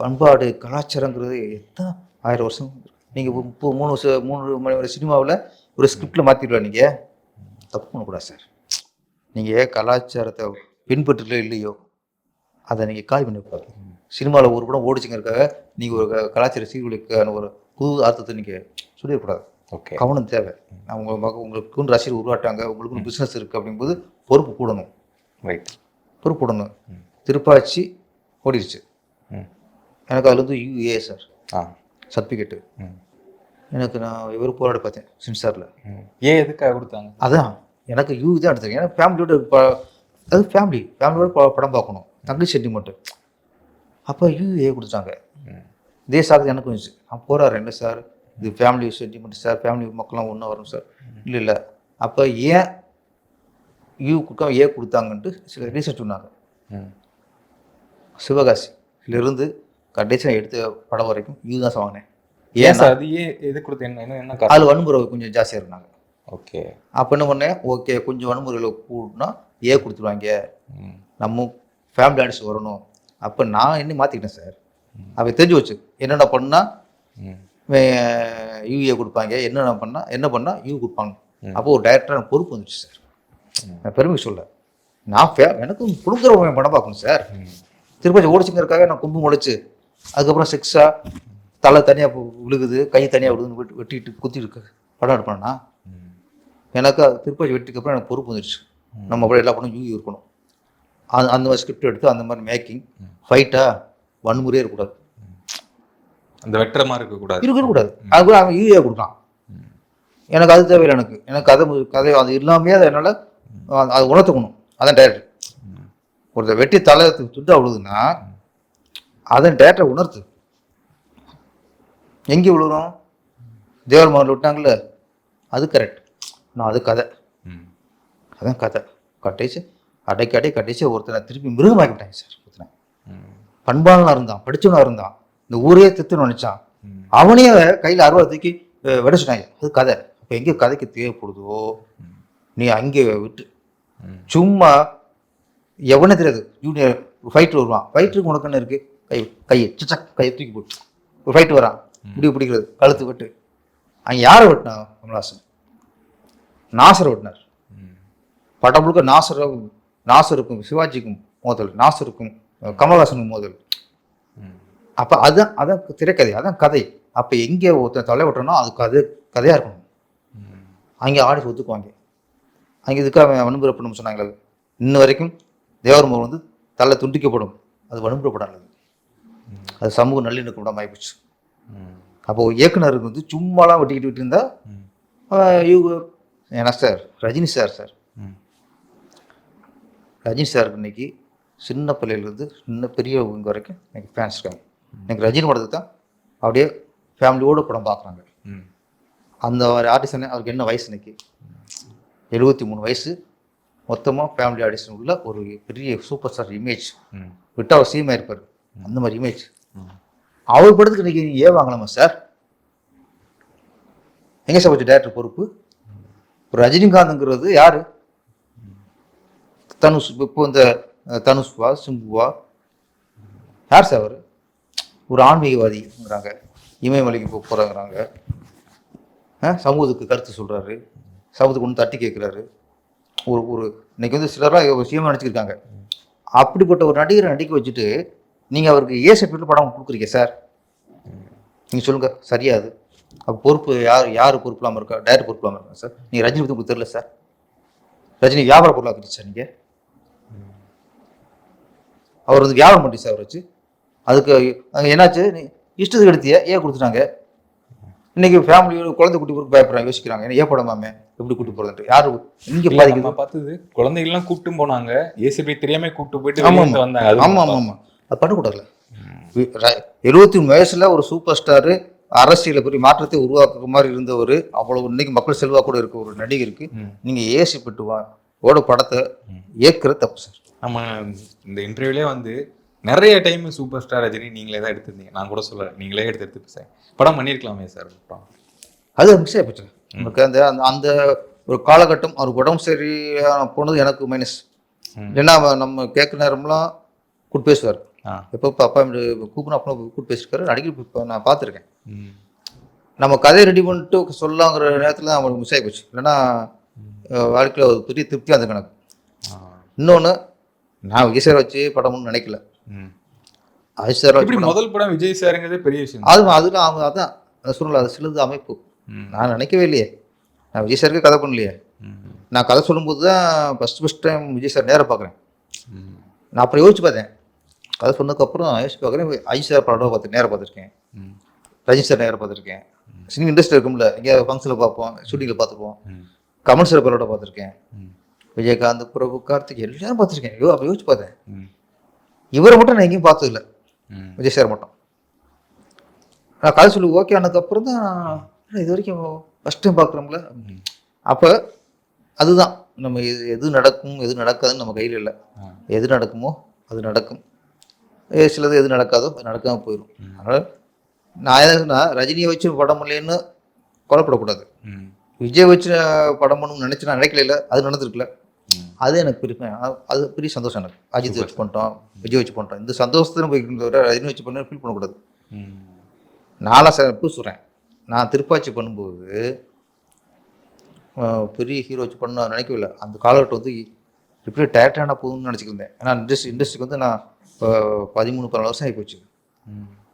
[SPEAKER 1] பண்பாடு கலாச்சாரங்கிறது எத்தனை 1000 வருஷம். நீங்கள் இப்போ 3 மணி வரை சினிமாவில் ஒரு ஸ்கிரிப்டில் மாற்றிடுவா. நீங்கள் தப்பு பண்ணக்கூடாது சார். நீங்கள் கலாச்சாரத்தை பின்பற்றல இல்லையோ அதை நீங்கள் காய் பண்ணக்கூடாது. சினிமாவில் ஒரு படம் ஓடிச்சுங்கிறதுக்காக நீங்கள் ஒரு கலாச்சார சீர்குலைக்கான ஒரு புது அர்த்தத்தை நீங்கள் சொல்லிடக்கூடாது. ஓகே, கவனம் தேவை. உங்களுக்கு ரசிகர் உருவாட்டாங்க, உங்களுக்கு பிஸ்னஸ் இருக்குது அப்படிங்கும்போது பொறுப்பு கூடணும். ரைட், பொறுப்பு கூடணும். திருப்பாச்சி ஓடிடுச்சு, எனக்கு அதில் வந்து யூஏ சார் சர்டிஃபிகேட்டு. எனக்கு நான் இவர் போராடி பார்த்தேன் சென்சாரில்.
[SPEAKER 2] ஏன் எதுக்காக கொடுத்தாங்க?
[SPEAKER 1] அதான் எனக்கு யூ தான் எடுத்துருக்கேன். ஏன்னா ஃபேமிலியோட அது ஃபேமிலியோட படம் பார்க்கணும், தங்கச்சி சென்டிமெண்ட்டு. அப்போ யூஏ கொடுத்தாங்க. இதே சார் எனக்கு இருந்துச்சு. நான் போகிறாரு, என்ன சார் இது ஃபேமிலி சென்டிமெண்ட் சார், ஃபேமிலி மக்கள்லாம் ஒன்றா வரும் சார். இல்லை அப்போ ஏன் யூ கொடுக்காம ஏன் கொடுத்தாங்கன்ட்டு சில ரீசர்ச் சொன்னாங்க. சிவகாசியிலிருந்து கடைசியாக எடுத்த படம் வரைக்கும் யூ தான் வாங்கினேன்.
[SPEAKER 2] ஏன் சார் அது ஏன் எது கொடுத்தேன்?
[SPEAKER 1] அதில் வன்முறை கொஞ்சம் ஜாஸ்தியாக இருந்தாங்க.
[SPEAKER 2] ஓகே,
[SPEAKER 1] அப்போ என்ன பண்ணேன், ஓகே கொஞ்சம் வன்முறையில் கூடனா ஏன் கொடுத்துருவாங்க, நம்ம ஃபேமிலி ஆர்டிஸ்ட் வரணும். அப்போ நான் என்ன மாற்றிக்கிட்டேன் சார். அவ தெரிஞ்சு வச்சு என்னென்ன பண்ணால் யூஏ கொடுப்பாங்க, என்ன பண்ணால் யூ கொடுப்பாங்க. அப்போ ஒரு டைரக்டரான பொறுப்பு வந்துச்சு சார். நான் பெருமை சொல்ல, நான் எனக்கும் கொடுக்குற படம் பார்க்கணும் சார். திருப்பதி ஓடிச்சுங்கிறதுக்காக நான் கும்பு முளைச்சு அதுக்கப்புறம் செக்ஸாக தலை தனியாக விழுகுது, கை தனியாக விழுகுதுன்னு வெட்டிட்டு குத்திட்டு படம் எடுப்பேன்னா எனக்கு திருப்பதி வெட்டிக்கு அப்புறம் எனக்கு பொறுப்பு வந்துடுச்சு. நம்ம அப்படியே எல்லா படம் யூ இருக்கணும். அந்த மாதிரி ஸ்கிரிப்ட் எடுத்து அந்த மாதிரி மேக்கிங் ஃபைட்டாக வன்முறையே இருக்கக்கூடாது,
[SPEAKER 2] அந்த வெட்டுற மாதிரி இருக்கக்கூடாது.
[SPEAKER 1] அது கூட அவன் யூஏ கொடுக்கலாம். எனக்கு அது தேவையில்லை. எனக்கு கதை அது இல்லாமே அதை என்னால் அதை உணர்த்துக்கணும். அதான் டேரக்டர். ஒருத்தர் வெட்டி தலை துண்டு விழுதுன்னா அதான் டேரக்டரை உணர்த்து. எங்கே விழுறோம்? தேவர் மகனில் விட்டாங்கல்ல, அது கரெக்ட். நான் அது கதை, அதான் கதை. கடைசி ஒருத்தனை திருப்பி மிருகமாக்கிட்டாங்க சார். ஒருத்தனை பண்பாளனாக இருந்தான், படித்தவனாக இருந்தான், இந்த ஊரே தித்துன்னு நினைச்சான், அவனையே கையில் 60 தூக்கி விடைச்சிட்டாங்க. அது கதை. அப்போ எங்கே கதைக்கு தேவைப்படுதோ நீ அங்கே விட்டு சும்மா எவனே தெரியாது ஜூனியர் ஃபைட்டர் வருவான். ஃபைட்டருக்கு உனக்கு என்ன இருக்குது? கையை தூக்கி போட்டு ஒரு ஃபைட்டு வரான், முடிவு பிடிக்கிறது, கழுத்து வெட்டு. அங்கே யாரை வெட்டினா? கமல்ஹாசன் நாசரை வெட்டினார். படம் முழுக்க நாசருக்கும் சிவாஜிக்கும் மோதல், நாசருக்கும் கமல்ஹாசனுக்கும் மோதல். அப்போ அதான் திரைக்கதை, அதான் கதை. அப்போ எங்கே ஒருத்தர் தலை வெட்டுறோன்னா அது கதையாக இருக்கணும். அங்கே ஆடிட்டு ஒத்துக்குவாங்க. அங்கே இதுக்காக வன்முறை பண்ணணும்னு சொன்னாங்களே. இன்ன வரைக்கும் தேவர் மகன் வந்து தலை துண்டிக்கப்படும், அது வன்முறைப்படாது, அது சமூக நல்லிணக்கம் விடாமல் ஆகிப்போச்சு. அப்போது இயக்குனருக்கு வந்து சும்மாலாம் வெட்டிக்கிட்டு இருந்தா ஏன்னா சார் ரஜினி சார் இன்னைக்கு சின்ன பிள்ளையிலேருந்து சின்ன பெரியவங்க வரைக்கும் எனக்கு ஃபேன்ஸ் இருக்காங்க. எனக்கு ரஜினி படத்துக்கு தான் அப்படியே ஃபேமிலியோடு படம் பார்க்குறாங்க. அந்த ஆர்டிஸ்ட் அவருக்கு என்ன வயசு? இன்னைக்கு 73 வயசு. மொத்தமாக ஃபேமிலி ஆடிஷன் உள்ள ஒரு பெரிய சூப்பர் ஸ்டார் இமேஜ் விட்டு அவர் சீமாக இருப்பார். அந்த மாதிரி இமேஜ் அவர் படத்துக்கு இன்றைக்கி ஏன் வாங்கலாமா சார்? எங்கே சார் வச்சு டேரக்டர் பொறுப்பு? இப்போ ரஜினிகாந்த்ங்கிறது யார்? தனுஷ். இப்போ இந்த தனுஷ்வா சிம்புவா யார் சார்? அவர் ஒரு ஆன்மீகவாதிங்கிறாங்க, இமயமலைக்கு போகிறாங்கிறாங்க, சமூகத்துக்கு கருத்து சொல்கிறாரு, சமூகத்துக்கு ஒன்று தட்டி கேட்குறாரு. ஒரு இன்னைக்கு வந்து சிலராக சிஎம் நினச்சிருக்காங்க. அப்படிப்பட்ட ஒரு நடிகரை நடிக்க வச்சுட்டு நீங்கள் அவருக்கு ஏ சர்டிஃபிகேட் படம் கொடுக்குறீங்க சார். நீங்கள் சொல்லுங்கள், சரியா அது? அப்போ பொறுப்பு யார் பொறுப்பு இல்லாமல் இருக்கா? டைரக்டர் பொறுப்பு இல்லாமல் இருக்கா சார்? நீங்கள் ரஜினி பற்றி உங்களுக்கு தெரியல சார்? ரஜினி வியாபார பொருளாக்குறீங்க சார் நீங்கள். அவர் வந்து வியாபாரம் பண்ணி சார் வச்சு அதுக்கு அங்கே என்னாச்சு? இஷ்டத்துக்கு எடுத்திய ஏன் கொடுத்துட்டாங்க? இன்னைக்கு ஃபேமிலியோட குழந்தை குட்டி போட்டு பயப்படுறாங்க, யோசிக்கிறாங்க. ஏன்னா ஏன் படமாமே எப்படி கூட்டு போகிறது? யாரு இங்கே
[SPEAKER 2] நம்ம பார்த்தது குழந்தைகள்லாம் கூப்பிட்டு போனாங்க, ஏசிபி தெரியாம கூப்பிட்டு போயிட்டு வந்தாங்க.
[SPEAKER 1] ஆமாம் ஆமாம் ஆமாம், அது பண்ணக்கூடாதுல்ல. 73 வயசுல ஒரு சூப்பர் ஸ்டாரு, அரசியலை பெரிய மாற்றத்தை உருவாக்குற மாதிரி இருந்தவர், அவ்வளவு இன்னைக்கு மக்கள் செல்வா கூட இருக்க ஒரு நடிகருக்கு நீங்க ஏசி பெட்டுவா ஓட படத்தை ஏற்கிறது தப்பு சார்.
[SPEAKER 2] நம்ம இந்த இன்டர்வியூலே வந்து நிறைய டைம் சூப்பர் ஸ்டார் ரஜினி நீங்களே தான் எடுத்திருந்தீங்க. நான் கூட சொல்ல, நீங்களே எடுத்து சார் படம் பண்ணியிருக்கலாமே சார்.
[SPEAKER 1] அது மிஸ் ஆகிப்போச்சு நமக்கு. அந்த அந்த ஒரு காலகட்டம் அவருக்கு உடம்பு சரியான போனது எனக்கு மைனஸ். ஏன்னா நம்ம கேட்குற நேரம்லாம் கூட்டு பேசுவார். எப்போ அப்பா கூப்பிடும் அப்பா கூட்டு பேசிருக்காரு, அடிக்கடி நான் பார்த்துருக்கேன். நம்ம கதையை ரெடி பண்ணிட்டு சொல்லலாங்கிற நேரத்தில் தான் அவங்களுக்கு மிஸ் ஆகி போச்சு. இல்லைன்னா வாழ்க்கையில் ஒரு பெரிய திருப்தியாக இருந்தது எனக்கு. இன்னொன்று, நான் விஜய் சார் வச்சு படம்னு நினைக்கல. அஜித் சார் வச்சு
[SPEAKER 2] முதல் படம் விஜய் சாருங்கிறதே பெரிய விஷயம்.
[SPEAKER 1] அதெல்லாம் அவங்க அதான் சொல்லல, அது சிலது அமைப்பு. நான் நினைக்கவே இல்லையே, நான் விஜய் சாருக்கு கதை பண்ணலையே. நான் கதை சொல்லும்போது தான் ஃபஸ்ட் டைம் விஜய் சார் நேராக பார்க்குறேன். நான் அப்புறம் யோசிச்சு பார்த்தேன், கதை சொன்னதுக்கப்புறம் யோசிச்சு பார்க்குறேன். அஜித் சார் படம் நேராக பார்த்துருக்கேன், ரஜினி சார் நேராக பார்த்துருக்கேன். சினிமா இண்டஸ்ட்ரி இருக்கும்ல, எங்கேயா ஃபங்க்ஷனில் பார்ப்போம், ஷூட்டிங்கில் பார்த்துப்போம். கமல் சார் பரோட பார்த்துருக்கேன், விஜயகாந்த், பிரபு, கார்த்திக் எல்லாரும் பார்த்துருக்கேன். அப்போ யோசிச்சு பார்த்தேன், இவரை மட்டும் நான் எங்கேயும் பார்த்ததில்லை, விஜய் சார் மட்டும். நான் கதை சொல்லி ஓகே ஆனதுக்கப்புறம் தான் இது வரைக்கும் ஃபஸ்ட் டைம் பார்க்குறோம்ல. அப்போ அதுதான் நம்ம எது நடக்கும் எது நடக்காதுன்னு நம்ம கையில் இல்லை. எது நடக்குமோ அது நடக்கும், சிலது எது நடக்காதோ அது நடக்காமல் போயிடும். அதனால் நான் என்ன சொன்னால், ரஜினியை வச்சு படம் இல்லைன்னு கொலைப்படக்கூடாது. விஜய் வச்சு படம் பண்ணணும்னு நினச்சி நான் நினைக்கல, அது நடந்திருக்குல்ல. அது எனக்கு பெரிய, அது பெரிய சந்தோஷம் எனக்கு. அஜித் வச்சு பண்ணிட்டோம், விஜய் வச்சு பண்ணிட்டோம், இந்த சந்தோஷத்தை போய் ரஜினி வச்சு பண்ண ஃபீல் பண்ணக்கூடாது. நான்லாம் சார் எப்போ சொல்கிறேன், நான் திருப்பாச்சி பண்ணும்போது பெரிய ஹீரோ வச்சு பண்ண நினைக்கவில்லை. அந்த காலகட்டம் வந்து இப்படி டேரக்டரான போகுதுன்னு நினச்சிக்கிருந்தேன். ஏன்னா இண்டஸ்ட்ரிக்கு வந்து நான் இப்போ 13-14 வருஷம் ஆகி போச்சு.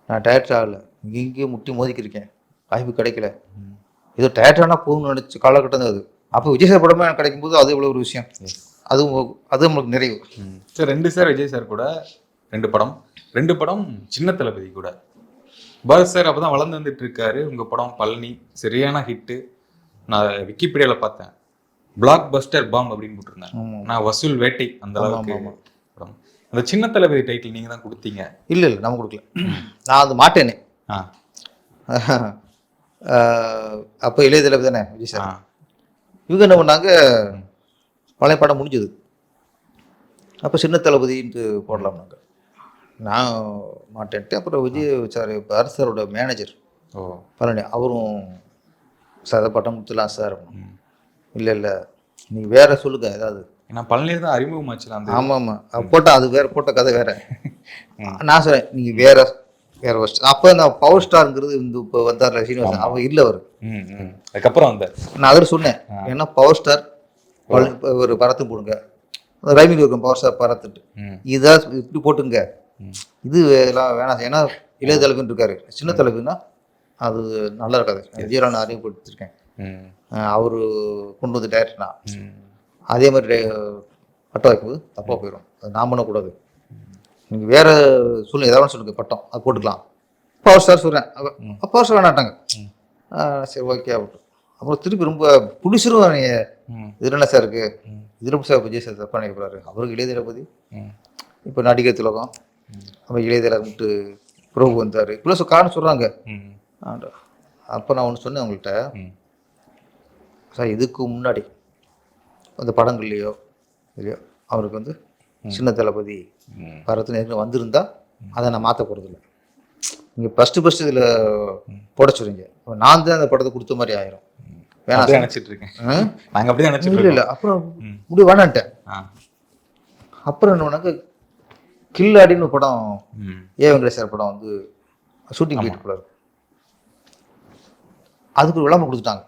[SPEAKER 1] நான் டேரக்டர் ஆகலை, இங்கேயும் முட்டி மோதிக்கிருக்கேன், வாய்ப்பு கிடைக்கல. ஏதோ டேரக்டரானா போகும்னு நினச்ச காலகட்டம் தான் அது. அப்போ விஜய் சார் படமே எனக்கு கிடைக்கும்போது அது இவ்வளோ ஒரு விஷயம், அது நம்மளுக்கு நிறைவு.
[SPEAKER 2] சார் 2 சார் விஜய் சார் கூட 2 படம் சின்ன தளபதி கூட. பாரத் சார் அப்போ தான் வளர்ந்து வந்துட்டு இருக்காரு. உங்கள் படம் பழனி சரியான ஹிட்டு. நான் விக்கிபீடியாவில் பார்த்தேன், பிளாக் பஸ்டர் பாம் அப்படின்னு போட்டிருந்தேன். நான் வசூல் வேட்டை அந்த அளவுக்கு படம். அந்த சின்ன தளபதி டைட்டில் நீங்கள் தான் கொடுத்தீங்க.
[SPEAKER 1] இல்லை நம்ம கொடுக்கல, நான் அது மாட்டேனே. அப்போ இளைய தளபதி தானே விஜய் சார். இவங்க என்ன பண்ணாங்க, பழைய படம் முடிஞ்சது, அப்போ சின்ன தளபதின்ட்டு போடலாம்னாங்க. நான் மாட்டேன்ட்டு. அப்புறம் விஜய் சார், பாரத் சாரோட மேனேஜர் பழனி, அவரும் சார் பட்டம் கொடுத்துலாம் சார். இல்லை நீங்கள் வேற சொல்லுங்க ஏதாவது.
[SPEAKER 2] ஏன்னா பழனி தான் அறிமுகமாச்சுலாம்.
[SPEAKER 1] ஆமாம் போட்டால் அது வேற, போட்ட கதை வேற. நான் சொல்கிறேன் நீங்கள் வேற ஃபஸ்ட். அப்போ நான் பவர் ஸ்டாருங்கிறது இந்த இப்போ வந்தார் சீனிவாசன், அவர் இல்லை அவர்.
[SPEAKER 2] அதுக்கப்புறம் வந்தார். நான்
[SPEAKER 1] அதில் சொன்னேன், ஏன்னா பவர் ஸ்டார் ஒரு பரத்து போடுங்க, ரைமிங் இருக்கும் பவர் ஸ்டார் பரத்துட்டு, இதான் இப்படி போட்டுங்க, இது எல்லாம் வேணாம். ஏன்னா இளைய தலைவன் இருக்காரு, சின்ன தலைவன்னா அது நல்லா இருக்காது. விஜயரான அறிமுகப்படுத்திருக்கேன், அவர் கொண்டு வந்து டேரக்டர்னா அதே மாதிரி பட்டம் வைக்கும்போது தப்பாக போயிடும், அது நான் பண்ணக்கூடாது. நீங்கள் வேற சொல்லுங்க, ஏதாவது சொல்லுங்க பட்டம், அது போட்டுக்கலாம். பவர் ஸ்டார் சொல்கிறேன், பவர் ஸ்டார் வேணாட்டாங்க. சரி ஓகே ஆகட்டும். அப்புறம் திருப்பி ரொம்ப புடிச்சிரும், இது என்ன சார் இருக்குது, இது ரொம்ப சார் விஜய் சார் தப்பாக நினைக்கப்படுறாரு. அவருக்கு இளைய தளபதி, இப்போ நடிகர் திலகம், அப்போ இளைய தளபதி விட்டு பிரபு வந்தார், இவ்வளோ காரணம் சொல்கிறாங்க. அப்போ நான் ஒன்று சொன்னேன் அவங்கள்ட்ட, சார் இதுக்கு முன்னாடி அந்த படங்கள்லையோ இல்லையோ அவருக்கு வந்து சின்ன தளபதி பரத்து நேரில் வந்திருந்தா அதை நான் மாற்ற போகிறதில்ல. நீங்கள் ஃபஸ்ட்டு இதில் போட சொல்றீங்க, நான் தான் அந்த படத்தை கொடுத்த மாதிரி ஆயிரும். வேணாம்
[SPEAKER 2] நினச்சிட்டு இருக்கேன், நாங்கள் அப்படி நினச்சிட்டு
[SPEAKER 1] இல்லை. அப்புறம் முடிவு வேணான்ட்டேன். அப்புறம் என்ன பண்ணாங்க, கில்லாடின்னு ஒரு படம், வெங்கடேஷ் சார் படம் வந்து ஷூட்டிங் போயிட்டு போறாரு, அதுக்கு ஒரு விளம்பரம் கொடுத்துட்டாங்க.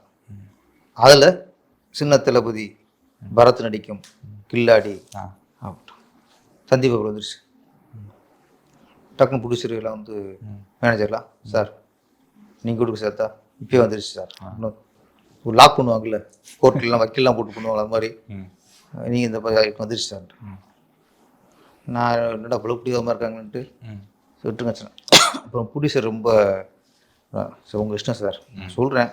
[SPEAKER 1] அதில் சின்ன தளபதி பரத் நடிக்கும் கில்லாடி. சந்தீப் வந்துருச்சு. டக்குன்னு ப்ரொடியூசர் எல்லாம் வந்து மேனேஜர்லாம், சார் நீங்கள் கொடுக்க சேர்த்தா இப்போயே வந்துருச்சு சார். இன்னும் ஒரு லாக் பண்ணுவாங்கல்ல, கோர்ட்லாம் வக்கீல்லாம் போட்டு பண்ணுவாங்க, அது மாதிரி நீங்கள் இந்த வந்துருச்சு சார். நான் என்னடா இவ்வளோ பிடிக்காம இருக்காங்கன்ட்டு விட்டுருங்க சார். அப்புறம் ப்ரொடியூசர் ரொம்ப சார் உங்கள் இஷ்டம் சார், சொல்கிறேன்.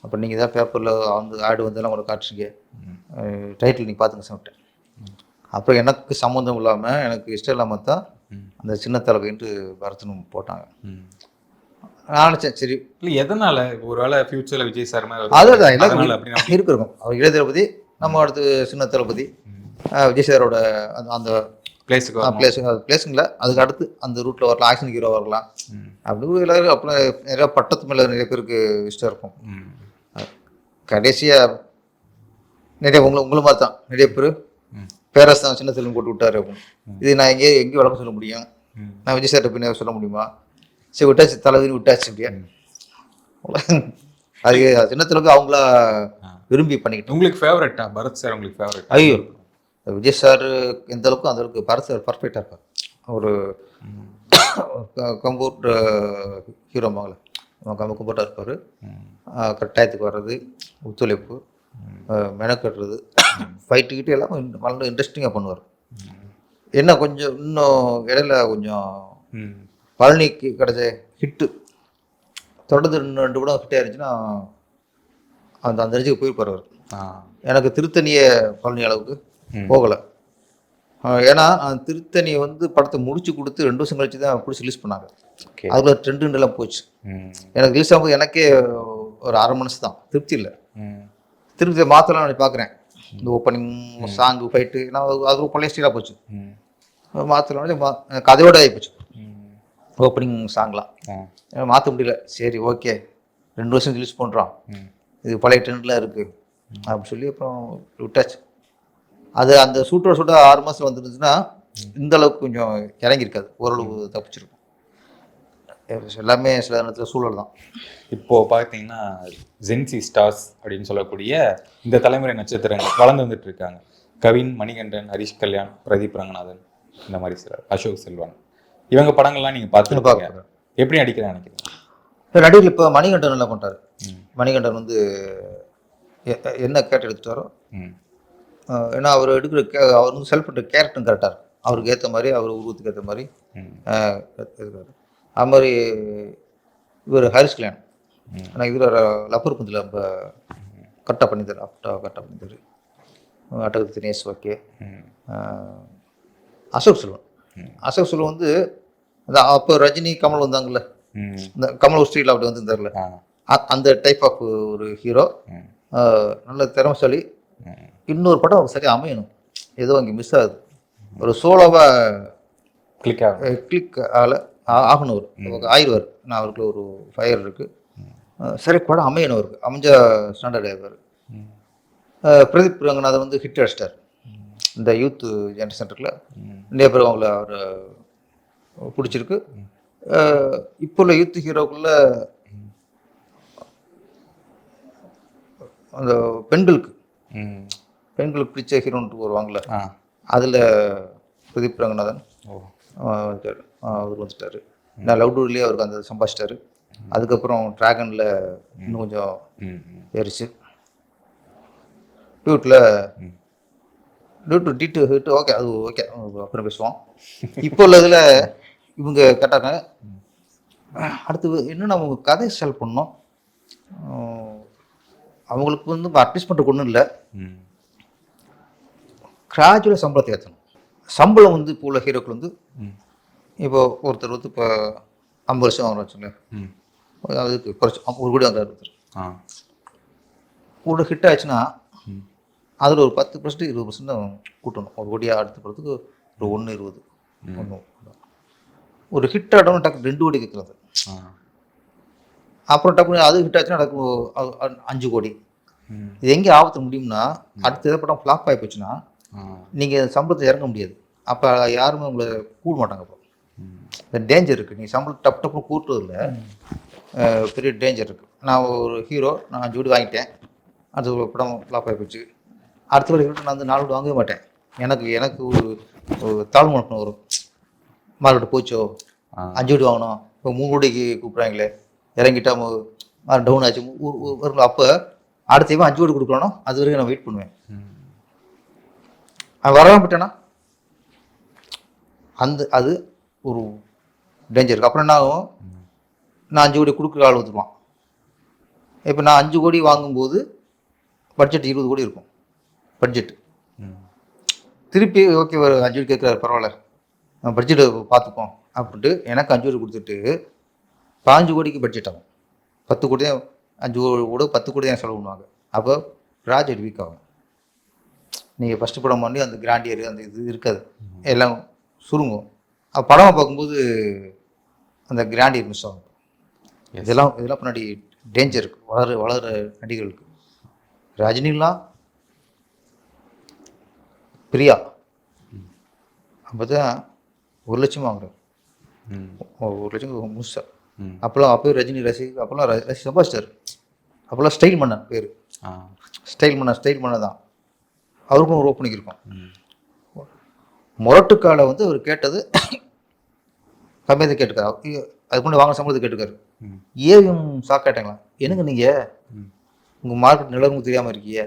[SPEAKER 1] அப்புறம் நீங்கள் தான் பேப்பரில் வந்து ஆடு வந்தெல்லாம் உங்களை காட்டுறீங்க, டைட்டில் நீங்கள் பார்த்துங்க சாப்பிட்டேன். அப்புறம் எனக்கு சம்மந்தம் இல்லாமல் எனக்கு இஷ்டம் இல்லாமல் தான் அந்த சின்ன தலைவைன்ட்டு பரத்தனும் போட்டாங்க. நான் நினச்சேன் சரி
[SPEAKER 2] இல்லை எதனால ஒரு வேளை ஃபியூச்சரில் விஜய் சார்
[SPEAKER 1] அதுதான் எல்லாம் இருக்கும். அவர் இளைய தளபதி, நம்ம அடுத்து சின்ன தளபதி, விஜய் சாரோட அந்த பிளேஸுங்கள அதுக்கு அடுத்து அந்த ரூட்டில் வரலாம், ஆக்ஷன் ஹீரோ வரலாம் அப்படி எல்லாரும். அப்புறம் நிறையா பட்டத்து மேலே நிறைய பேருக்கு இஷ்டம் இருக்கும். கடைசியாக நிறைய உங்களை மாதிரி தான் நிறைய பேர் பேரஸ் தான் சின்ன செல்வம் போட்டு விட்டாரு அப்படின்னு. இது நான் எங்கேயும் வழக்கம் சொல்ல முடியும், நான் விஜய் சார்ட்ட பின்ன சொல்ல முடியுமா? சரி விட்டாச்சு, தலைவின்னு விட்டாச்சு அப்படியா. அது சின்னத்திலுக்கு அவங்களா விரும்பி பண்ணிக்கிட்டு.
[SPEAKER 2] உங்களுக்கு ஃபேவரட்டா பரத் சார்? உங்களுக்கு ஃபேவரட்?
[SPEAKER 1] ஐயோ விஜய் சார் எந்த அளவுக்கு அந்த அளவுக்கு பரத் சார் பர்ஃபெக்டாக இருப்பார். ஒரு கம்ஃபர்ட் ஹீரோ மகளை கம்ஃபர்ட்டாக இருப்பார். கட்டாயத்துக்கு வர்றது, ஒத்துழைப்பு, மெனக்கட்டுறது, ஃபைட்டுக்கிட்டு எல்லாம் நல்லா இன்ட்ரெஸ்டிங்காக பண்ணுவார். என்ன கொஞ்சம் இன்னும் இடையில கொஞ்சம் பழனிக்கு கிடைச்ச ஹிட்டு தொடர்ந்து 2 படம் ஹிட் ஆயிருந்துச்சுன்னா அந்த ரேஞ்சுக்கு போயிருப்பார் அவர். எனக்கு திருத்தணியை பழனி அளவுக்கு போகலை. ஏன்னா திருத்தணியை வந்து படத்தை முடிச்சு கொடுத்து 2 வருஷம் கழிச்சு தான் பிடிச்சி ரிலீஸ் பண்ணாங்க. அதில் ட்ரெண்டுலாம் போச்சு. எனக்கு ரிலீஸ் ஆகும்போது எனக்கே ஒரு 1/2 மனசு தான், திருப்தி இல்லை. திருப்தியை மாற்றலாம் நான் பார்க்குறேன். இந்த ஓப்பனிங் சாங்கு ஃபைட்டு நான் அது பழைய ஸ்டீலாக போச்சு. மாற்றலாம் கதையோட ஆகிப்போச்சு. ஓப்பனிங் சாங்லாம் மாற்ற முடியல. சரி ஓகே 2 வருஷம் ரிலீஸ் பண்ணுறோம், இது பழைய ட்ரெண்டில் இருக்குது அப்படின்னு சொல்லி அப்புறம் விட்டாச்சு. அது அந்த சூட்டோட 6 மாதம் வந்துருந்துச்சுன்னா இந்த அளவுக்கு கொஞ்சம் இறங்கியிருக்காது, ஓரளவு தப்பிச்சிருக்கும். எல்லாமே சில நேரத்தில் சூழல் தான்.
[SPEAKER 2] இப்போது பார்த்தீங்கன்னா ஜென்சி ஸ்டார்ஸ் அப்படின்னு சொல்லக்கூடிய இந்த தலைமுறை நட்சத்திரங்கள் வளர்ந்து வந்துட்டு இருக்காங்க. கவின், மணிகண்டன், ஹரிஷ் கல்யாண், பிரதீப் ரங்கநாதன், இந்த மாதிரி சிலர், அசோக் செல்வன், இவங்க படங்கள்லாம் நீங்கள் பார்த்துருப்பாங்க. எப்படி நடிக்கிறேன் நினைக்கிறேன்
[SPEAKER 1] நடிகர்? இப்போ மணிகண்டன் நல்லா பண்ணுறாரு. மணிகண்டன் வந்து என்ன கேரக்டர் எடுத்துட்டாரோ, ஏன்னா அவர் அவர் வந்து செலக்ட் பண்ணுற கேரக்டரும் கரெக்டாக இருக்கும். அவருக்கு ஏற்ற மாதிரி, அவர் உருவத்துக்கு ஏற்ற மாதிரி இருக்காரு. அது மாதிரி இவர் ஹரிஷ் கல்யாண், ஆனால் இதில் லப்பர் பந்தில் ரொம்ப கரெக்டாக பண்ணித்தார். கரெக்டாக பண்ணித்தார். அட்டகத்து தினேஷ் ஓகே. அசோக் செல்வன் வந்து அப்போ ரஜினி கமல் வந்தாங்கல்ல, இந்த கமல் ஒரு ஸ்டீல் அப்படி வந்துருந்தார்ல, அந்த டைப் ஆஃப் ஒரு ஹீரோ, நல்ல திறமைசாலி. இன்னொரு படம் அவர் சரியாக அமையணும், ஏதோ அங்கே மிஸ் ஆகுது. ஒரு சோலோவாக கிளிக் ஆகணும், அவர் ஆயிடுவார். நான் அவருக்கு ஒரு ஃபயர் இருக்குது, சரி படம் அமையணும், அவருக்கு அமைஞ்ச ஸ்டாண்டர்ட் ஆகிடுவார். பிரதீப் ரங்கநாதன் வந்து ஹிட் அடிச்சிட்டார். இந்த யூத் ஜென்ரேஷன் இருக்குல்ல, நிறைய பேர் அவங்கள அவர் பிடிச்சிருக்கு. இப்போ உள்ள யூத் ஹீரோக்குள்ள அந்த பெண்களுக்கு பிடிச்ச ஹீரோன்ட்டு வருவாங்கள்ல, அதில் பிரதீப் ரங்கநாதன் அவர் வந்துட்டார். நான் லவ் டூர்லேயே அவருக்கு அந்த சம்பாதிச்சிட்டாரு. அதுக்கப்புறம் ட்ராகனில் இன்னும் கொஞ்சம் ஏறிச்சு. டியூட்டு ஹிட்டு ஓகே, அது ஓகே, அப்புறம் பேசுவோம். இப்போ உள்ளதில் இவங்க கேட்டாங்க, அடுத்து என்னென்ன அவங்க கதை செல் பண்ணோம். அவங்களுக்கு வந்து அட்லீஸ்ட் பண்ணுறதுக்கு ஒன்றும் இல்லை, கிராஜுவலாக சம்பளத்தை ஏற்றணும். சம்பளம் வந்து இப்போ உள்ள ஹீரோக்கள் வந்து இப்போ ஒருத்தர் வந்து இப்போ 50 வருஷம் வாங்குறோம் வச்சுங்களேன், அதுக்கு குறைச்சி 1 கோடி வாங்குறாரு ஒருத்தர். ஒரு ஹிட் ஆச்சுன்னா அதில் ஒரு 10% 20% கூட்டணும். 1 கோடியாக அடுத்த படத்துக்கு ஒரு 1-20 ஒரு ஹிட் ஆடணும். டக்கு 2 கோடி கேட்குறது, அப்புறம் டக்குனு அது ஹிட் ஆச்சுன்னா டக்கு 5 கோடி. இது எங்கே ஆபத்து முடியும்னா, அடுத்த எதாவது படம் ஃப்ளாப் ஆகி போச்சுன்னா நீங்கள் சம்பளத்தை இறங்க முடியாது. அப்போ யாருமே உங்களை கூட மாட்டாங்க. அப்போ இந்த டேஞ்சர் இருக்குது. நீங்கள் சம்பளம் டப்புன்னு கூட்டுறதில்ல, பெரிய டேஞ்சர் இருக்குது. நான் ஒரு ஹீரோ, நான் 5 கோடி வாங்கிட்டேன், அடுத்த ஒரு படம் ஃப்ளாப் ஆகி போச்சு, அடுத்த ஒரு ஹீரோ நான் வந்து 4 கோடி வாங்கவே மாட்டேன், எனக்கு ஒரு தாழ்மணக்கம் வரும். மார்க்கெட்டு போச்சோ, 5 கோடி வாங்கணும், இப்போ 3 கோடிக்கு கூப்பிட்றாங்களே, இறங்கிட்டா டவுன் ஆச்சு வரும். அப்போ அடுத்த இவன் 5 கோடி கொடுக்கணும், அது வரைக்கும் நான் வெயிட் பண்ணுவேன். வராமல் போட்டேன்னா அது ஒரு டேஞ்சர் இருக்குது. அப்புறம் என்ன ஆகும், நான் 5 கோடி கொடுக்குற ஆள் வந்துடுவான். இப்போ நான் 5 கோடி வாங்கும்போது பட்ஜெட் 20 கோடி இருக்கும் பட்ஜெட். திருப்பி ஓகே ஒரு 5 கோடி கேட்குறாரு, பரவாயில்ல பட்ஜெட்டை பார்த்துப்போம் அப்படின்ட்டு எனக்கு 5 கோடி கொடுத்துட்டு 15 கோடிக்கு பட்ஜெட் ஆகும். 10 கோடி தான் 5 கோடி 10 கோடி தான் செலவு பண்ணுவாங்க. அப்போ ப்ராஜெக்ட் வீக் ஆகும். நீங்கள் ஃபஸ்ட்டு படம் பண்ணி அந்த கிராண்டியர் அந்த இது இருக்காது, எல்லாம் சுருங்கும். படமாக பார்க்கும்போது அந்த கிராண்டியர் மிஸ் ஆகும். இதெல்லாம் பின்னாடி டேஞ்சர் இருக்குது வளர நடிகர்களுக்கு. ரஜினிலாம் பிரியா அப்போ தான் 1 லட்சம் வாங்குறாரு, 1 லட்சம் முழுசா. அப்போவே ரஜினி அப்போல்லாம் ரசி சம்பாதிச்சிட்டார். அப்போல்லாம் ஸ்டைல் மன்னன் பேர், ஸ்டைல் மன்னன் தான். அவருக்கும் ஒரு ஓப்பனிங் இருக்கும். முரட்டுக்காலை அவர் கேட்டது கம்மியாக தான் கேட்டுக்காரு. அதுக்கு முன்னாடி வாங்க சம்பளத்தை கேட்டுக்காரு. ஏன் சாக்காட்டாங்களா, என்னங்க நீங்கள் உங்கள் மார்க்கெட் நிலவரம் தெரியாமல் இருக்கீங்க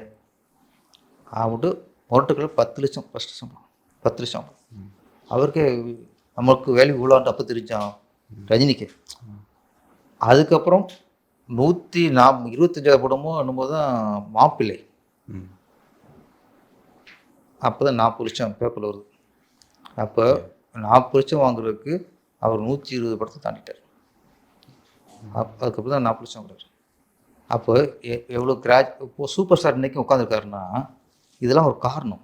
[SPEAKER 1] அப்படின்ட்டு முரட்டுக்கால 10 லட்சம் ஃபஸ்ட்டு சம்பளம், 10 லட்சம். அவருக்கே நமக்கு வேல்யூ இவ்வளோன்ட்டு அப்போ தெரிஞ்சான் ரஜினிக்கு. அதுக்கப்புறம் 125 படமோ என்னும்போது தான் மாப்பிள்ளை, அப்போ தான் 40 லட்சம் பேப்பரில் வருது. அப்போ 40 லட்சம் வாங்குறதுக்கு அவர் 120 படத்தை தாண்டிட்டார். அதுக்கப்புறம் தான் 40 லட்சம் வாங்குறாரு. அப்போ எவ்வளோ இப்போது சூப்பர் ஸ்டார் இன்றைக்கி உட்காந்துருக்காருன்னா இதெல்லாம் ஒரு காரணம்.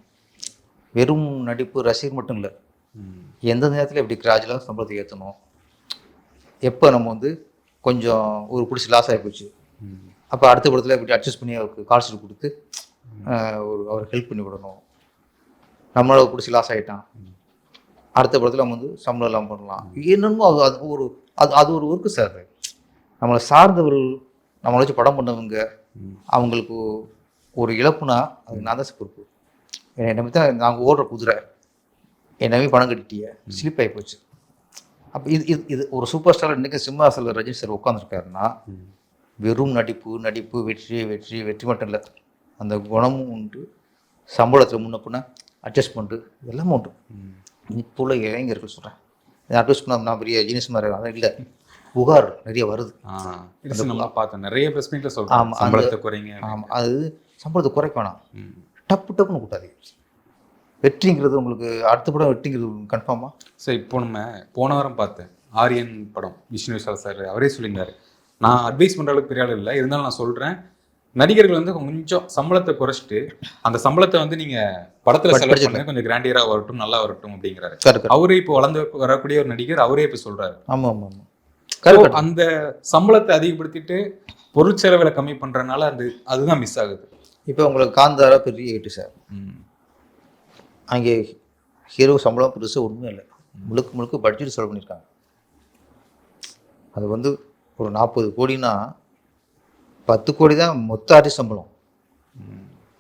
[SPEAKER 1] வெறும் நடிப்பு ரசிகர் மட்டும் இல்லை, எந்த நேரத்தில் எப்படி கிராஜுவலாக சம்பளத்தை ஏற்றணும், எப்போ நம்ம கொஞ்சம் ஒரு பிடிச்சி லாஸ் ஆகி போச்சு, அப்போ அடுத்த படத்தில் எப்படி அட்ஜஸ்ட் பண்ணி அவருக்கு கால்ஷீட் கொடுத்து அவருக்கு ஹெல்ப் பண்ணி விடணும். நம்மளால் பிடிச்சி லாஸ் ஆகிட்டான், அடுத்த படத்தில் நம்ம சம்பளம் இல்லாமல் பண்ணலாம். என்னென்னமோ அது ஒரு ஒர்க்கு சார். நம்மளை சார்ந்தவர்கள், நம்மளை வச்சு படம் பண்ணவங்க, அவங்களுக்கு ஒரு இழப்புனா அது நான் தான் பொறுப்பு. என்னை நம்பி தான் நாங்கள் ஓடுற குதிரை, என்னை நம்பி பணம் கட்டிட்டிய ஸ்லிப் ஆகி போச்சு. அப்போ இது ஒரு சூப்பர் ஸ்டார் இன்றைக்கி சிம்மாசனில் ரஜினி சார் உட்காந்துருக்காருன்னா வெறும் நடிப்பு வெற்றி மட்டும் இல்லை, அந்த குணமும் உண்டு, சம்பளத்தில் முன்னப்புன்னா அட்ஜஸ்ட்மெண்ட்டு எல்லாமே உண்டு. இப்போ உள்ள இளைஞர்கள் சொல்கிறேன், அட்ஜஸ்ட் பண்ண நான் பெரிய ஜீனியஸ் மாதிரி அதான் இல்லை, புகார் நிறைய வருது.
[SPEAKER 2] பார்த்தேன் நிறைய ப்ரெஸ் மீட்ல சொல்றேன். ஆமாம், சம்பளத்தை குறைங்க.
[SPEAKER 1] ஆமாம், அது சம்பளத்தை குறைக்க வேணாம், டப்புன்னு கூட்டாது. வெற்றிங்கிறது உங்களுக்கு அடுத்த படம் வெற்றிங்கிறது கன்ஃபார்மா
[SPEAKER 2] சார்? இப்போ நம்ம போன வாரம் பார்த்தேன் ஆரியன் படம், விஷ்ணு விஷால் சார் அவரே சொல்லியிருந்தாரு, நான் அட்வைஸ் பண்ணுற அளவுக்கு பெரிய ஆள் இல்லை, இருந்தாலும் நான் சொல்கிறேன், நடிகர்கள் கொஞ்சம் சம்பளத்தை குறைச்சிட்டு அந்த சம்பளத்தை நீங்கள் படத்தில் செலவு பண்ணுங்க, கொஞ்சம் கிராண்டியராக வரட்டும், நல்லா வரட்டும் அப்படிங்கிறாரு. அவரே இப்போ வளர்ந்து வரக்கூடிய ஒரு நடிகர், அவரே இப்போ சொல்கிறாரு.
[SPEAKER 1] ஆமாம்,
[SPEAKER 2] அந்த சம்பளத்தை அதிகப்படுத்திட்டு பொருள் செலவுல கம்மி பண்றதுனால அதுதான் மிஸ் ஆகுது.
[SPEAKER 1] இப்போ உங்களுக்கு காந்தாரா பெரிய ஹிட் சார், அங்கே ஹீரோ சம்பளம் பெருசு ஒன்றுமே இல்லை, முழுக்க பட்ஜெட் செலவு பண்ணியிருக்காங்க. அது ஒரு 40 கோடினா 10 கோடி தான் மொத்த ஆர்டிஸ்ட் சம்பளம்,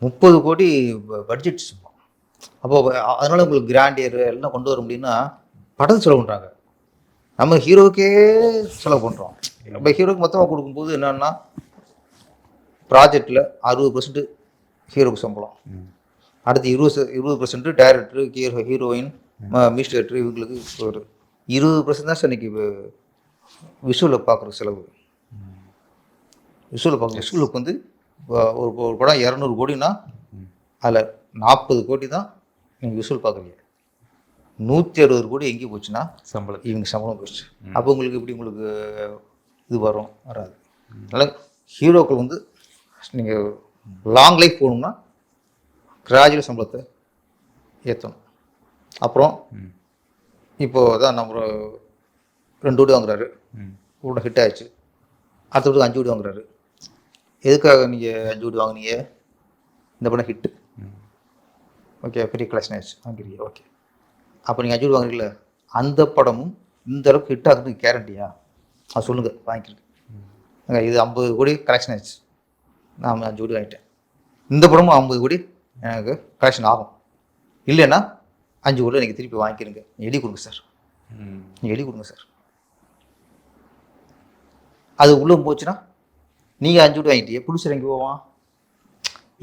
[SPEAKER 1] 30 கோடி பட்ஜெட் சம்பளம். அப்போ அதனால உங்களுக்கு கிராண்டியர் எல்லாம் கொண்டு வர முடியும்னா படத்தை செலவு பண்ணுறாங்க. நம்ம ஹீரோக்கே செலவு பண்ணுறோம். நம்ம ஹீரோக்கு மொத்தமாக கொடுக்கும்போது என்னன்னா ப்ராஜெக்டில் 60% ஹீரோக்கு சம்பளம், அடுத்து 20% டைரக்டரு, ஹீரோயின், மியூசிக் டைரக்டர், இவங்களுக்கு ஒரு 20% தான் சார் இன்றைக்கி விஷுவலில் பார்க்குற செலவு. விஷுவலுக்கு ஒரு படம் 200 கோடினா அதில் 40 கோடி தான் நீங்கள் விஷுவல் பார்க்குறீங்க. 160 கோடி எங்கே போச்சுன்னா இவங்க சம்பளம் போச்சு. அப்போ உங்களுக்கு இது வராது. அதனால் ஹீரோக்கள் நீங்கள் லாங் லைஃப் போகணும்னா கிராஜுவல் சம்பளத்தை ஏற்றணும். அப்புறம் இப்போது தான் நம்ம 2 கோடி வாங்குறாரு, கூட ஹிட் ஆயிடுச்சு, அடுத்த வீட்டுக்கு 5 கோடி வாங்குறாரு. எதுக்காக நீங்கள் 5 கோடி வாங்கினீங்க? இந்த படம் ஹிட்டு, ஓகே, பெரிய கலெக்ஷன் ஆயிடுச்சு வாங்கிறீங்க, ஓகே. அப்போ நீங்கள் 5 கோடி வாங்குறீங்களா, அந்த படமும் இந்த அளவுக்கு ஹிட் ஆகுறதுக்கு கேரண்டியா? அது சொல்லுங்கள், வாங்கிக்கிறேன். இது 50 கோடி கலெக்ஷன் ஆயிடுச்சு, நான் 5 கோடி வாங்கிட்டேன், இந்த படமும் 50 கோடி எனக்கு கலெக்ஷன் ஆகும், இல்லைன்னா 5 கோடி நீங்கள் திருப்பி வாங்கிக்கிறீங்க, எழுதி கொடுங்க சார், நீங்கள் எழுதி கொடுங்க சார். அது உள்ளே போச்சுன்னா நீங்கள் 5 கோடி வாங்கிட்டீங்க, ப்ரொடியூசர் எங்கே போவான்?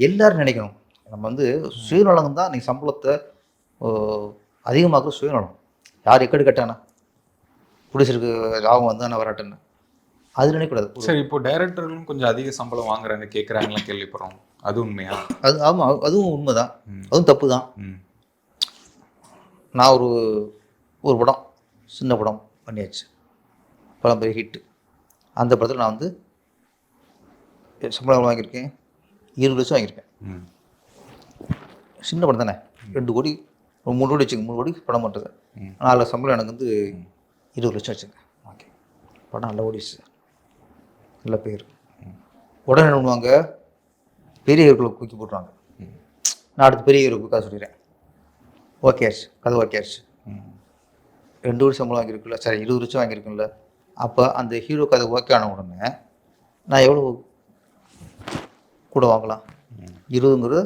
[SPEAKER 1] எல்லாரும் நினைக்கணும் நம்ம வந்து சுயநலம் தான் நீங்கள் சம்பளத்தை அதிகமாக்குற சுயநலம். யார் எக்கடு கட்டானா ப்ரொடியூசருக்கு லாபம் வந்தானே வராட்டன்னு அது நினைக்கக்கூடாது.
[SPEAKER 2] சரி, இப்போ டைரக்டர்களும் கொஞ்சம் அதிக சம்பளம் வாங்குறாங்க கேட்குறாங்களாம் கேள்விப்படுறோம், அது உண்மையா?
[SPEAKER 1] அது ஆமாம், அதுவும் உண்மை தான், அதுவும் தப்பு தான். நான் ஒரு படம் சின்ன படம் பண்ணியாச்சு, படம் பெரிய ஹிட்டு. அந்த படத்தில் நான் வந்து சம்பளம் வாங்கியிருக்கேன், 20 லட்சம் வாங்கியிருக்கேன். சின்ன படம் தானே, 2 கோடி 3 கோடி வச்சுங்க, 3 கோடி படம் பண்ணுறது. 4 சம்பளம் எனக்கு வந்து 20 லட்சம் வச்சுங்க. ஓகே, படம் நல்லா ஓடிச்சு, நல்ல பேர். உடனே என்ன பண்ணுவாங்க, பெரிய ஹீரோக்களை தூக்கி போட்டுருவாங்க. நான் அடுத்து பெரிய ஹீரோக்கு காசு சொல்லிடுறேன், ஓகே ஆச்சு, கதை ஓகே ஆச்சு. 2 கோடி சம்பளம் வாங்கியிருக்குல்ல, சரி 20 லட்சம் வாங்கியிருக்குல்ல. அப்போ அந்த ஹீரோ கதை ஓகே ஆன உடனே நான் எவ்வளோ கூட வாங்கலாம்? 20ங்கிறது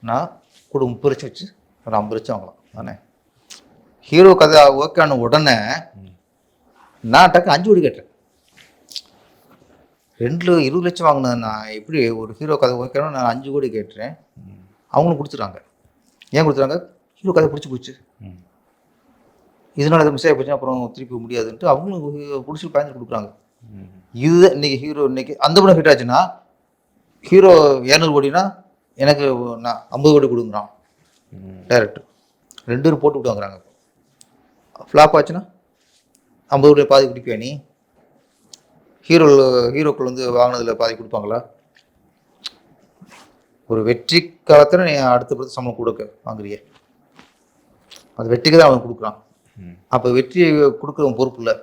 [SPEAKER 1] நான் கூட 30 லட்சம் வச்சு ஒரு 50 லட்சம் வாங்கலாம் தானே. ஹீரோ கதை ஓகே ஆன உடனே நான் டக்கு 5 கோடி கேட்டேன். 20 லட்சம் வாங்கினது நான் எப்படி ஒரு ஹீரோ கதை ஓகேனா நான் 5 கோடி கேட்டுறேன், அவங்களும் கொடுத்துட்றாங்க. ஏன் கொடுத்துறாங்க? ஹீரோ கதை பிடிச்சி போச்சு, இதனால எதை மிஸ் ஆகி போச்சுன்னா அப்புறம் திருப்பி முடியாதுன்ட்டு அவங்களும் பிடிச்சி பயந்து கொடுக்குறாங்க. இது இன்னைக்கு ஹீரோ இன்னைக்கு அந்த படம் ஹிட் ஆச்சுன்னா ஹீரோ 200 கோடினா எனக்கு நான் 50 கோடி கொடுக்குறான் டைரக்டர், 2 பேரும் போட்டு விட்டு வாங்குறாங்க. ஃப்ளாப் ஆச்சுன்னா 50 கோடி பாதி குடிப்பேன். நீ ஹீரோக்கள் வந்து வாங்கினதில் பாதி கொடுப்பாங்களா? ஒரு வெற்றி காலத்தில் நீ அடுத்த படத்தை சம்பளம் கொடுக்க வாங்குறிய, அது வெற்றிக்கு தான் அவன் கொடுக்குறான். அப்போ வெற்றியை கொடுக்குறவன் பொறுப்பு இல்லை,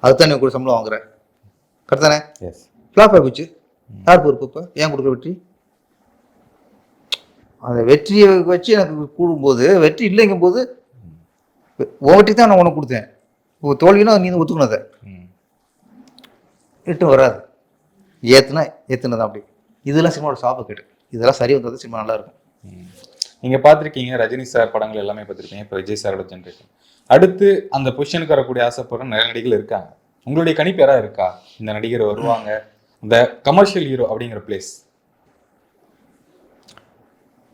[SPEAKER 1] அதுதான் நீ கூட சம்பளம் வாங்குற, கரெக்ட் தானே? ஃப்ளாப் ஆகிப்போச்சு, யார் பொறுப்பு? இப்போ ஏன் கொடுக்குற வெற்றி? அந்த வெற்றியை வச்சு எனக்கு கூடும்போது வெற்றி இல்லைங்கும் போது வெற்றி தான் நான் உனக்கு கொடுத்தேன், இப்போ தோல்வினா நீ ஒத்துக்கணும், அதை எட்டு வராது, ஏற்றுனதான் அப்படி. இதெல்லாம் சினிமாவோட சாபக்கேடு, இதெல்லாம் சரி வந்தது சினிமா நல்லா இருக்கும்.
[SPEAKER 2] நீங்கள் பார்த்துருக்கீங்க, ரஜினி சார் படங்கள் எல்லாமே பார்த்துருக்கீங்க, இப்போ விஜய் சாரோட ஜென்ரேஷன். அடுத்து அந்த பொசிஷனுக்கு வரக்கூடிய ஆசைப்படுற நிறைய நடிகர்கள் இருக்காங்க. உங்களுடைய கணிப்பு யாராவது இருக்கா, இந்த நடிகர் வருவாங்க இந்த கமர்ஷியல் ஹீரோ அப்படிங்கிற பிளேஸ்?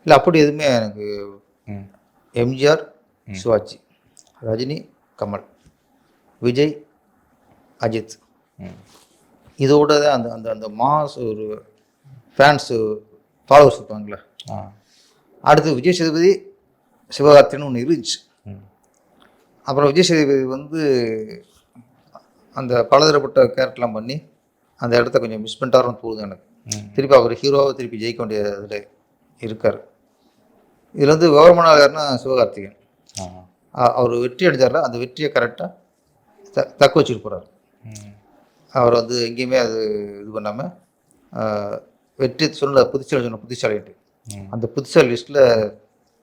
[SPEAKER 1] இல்லை அப்படி எதுவுமே எனக்கு. எம்ஜிஆர், சிவாஜி, ரஜினி, கமல், விஜய், அஜித், இதோட அந்த அந்த அந்த மாஸ் ஒரு ஃபேன்ஸு ஃபாலோவர்ஸ் இருப்பாங்களே. அடுத்து விஜய் சேதுபதி, சிவகார்த்தின்னு ஒன்று இருந்துச்சு. அப்புறம் விஜய் சேதுபதி வந்து அந்த பலதரப்பட்ட கேரக்டர்லாம் பண்ணி அந்த இடத்த கொஞ்சம் மிஸ் பண்ணிட்டாருன்னு தோணுது எனக்கு. திருப்பி அவர் ஹீரோவாக திருப்பி ஜெயிக்க வேண்டிய இதில் இருக்கார். இதில் வந்து விவரமான யாருன்னா சிவகார்த்திகேயன். அவர் வெற்றி அடைஞ்சார்ல, அந்த வெற்றியை கரெக்டாக தக்க வச்சுட்டு போகிறார். அவர் வந்து எங்கேயுமே அது இது பண்ணாமல் வெற்றி சொல்ல புத்திசாலிட்டு அந்த புத்திசாலி லிஸ்ட்டில்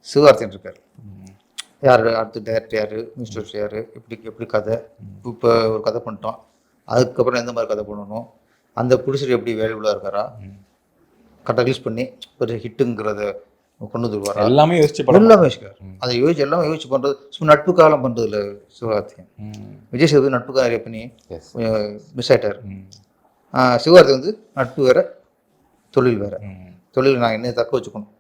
[SPEAKER 1] சிவகார்த்திகேயன் இருக்கார். யார் அடுத்து டேரக்டர் யார், மினிஸ்டர் யார், எப்படி கதை, இப்போ ஒரு கதை பண்ணிட்டோம், அதுக்கப்புறம் எந்த மாதிரி கதை பண்ணணும், அந்த ப்ரொடியூசர் எப்படி வேல்யூபுளாக இருக்காரா, கரெக்டாக ரிலீஸ் பண்ணி ஒரு ஹிட்டுங்கிறத கொண்டு வந்துருவார். எல்லாமே யோசிக்கார். அதை எல்லாமே யோசிச்சு பண்ணுறது சும்மா நட்புக்காலம் பண்ணுறது இல்லை சிவகார்த்திகேயன். விஜய் சேதுபதி நட்புக்காக நிறைய பண்ணி மிஸ் ஆகிட்டார். சிவகார்த்திகேயன் வந்து நட்பு வேறு, தொழில் வேறு. தொழில் நான் என்ன தக்க வச்சுக்கணும்,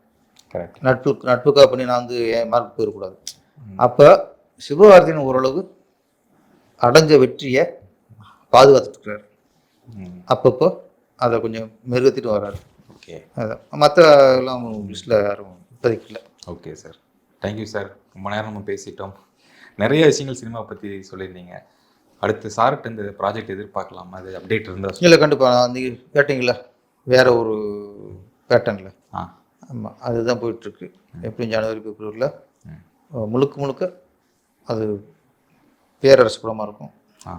[SPEAKER 1] நட்புக்காக பண்ணி நான் வந்து என் மார்க் போயிடக்கூடாது. அப்போ சிவகார்த்திகேயன் ஓரளவு அடைஞ்ச வெற்றியை பாதுகாத்துட்டுருக்காரு. அப்பப்போ அதை கொஞ்சம் மெருகத்திட்டு வர்றாரு. ஓகே, அதான் மற்ற எல்லாம் லிஸ்ட்டில் யாரும் இப்போதைக்கு இல்லை.
[SPEAKER 2] Okay sir, thank you sir. ரொம்ப நேரம் நம்ம பேசிட்டோம், நிறைய விஷயங்கள் சினிமா பற்றி சொல்லியிருந்தீங்க. அடுத்து சார்கிட்ட இந்த ப்ராஜெக்ட் எதிர்பார்க்கலாம், அது அப்டேட் இருந்தால்?
[SPEAKER 1] இல்லை, கண்டிப்பாக. நீங்கள் கேட்டிங்களா வேற ஒரு பேட்டர்னில்? ஆமாம், அதுதான் போயிட்டுருக்கு. எப்படியும் ஜனவரி பிப்ரவரியில் முழுக்க அது பேரரசு படமாக இருக்கும்,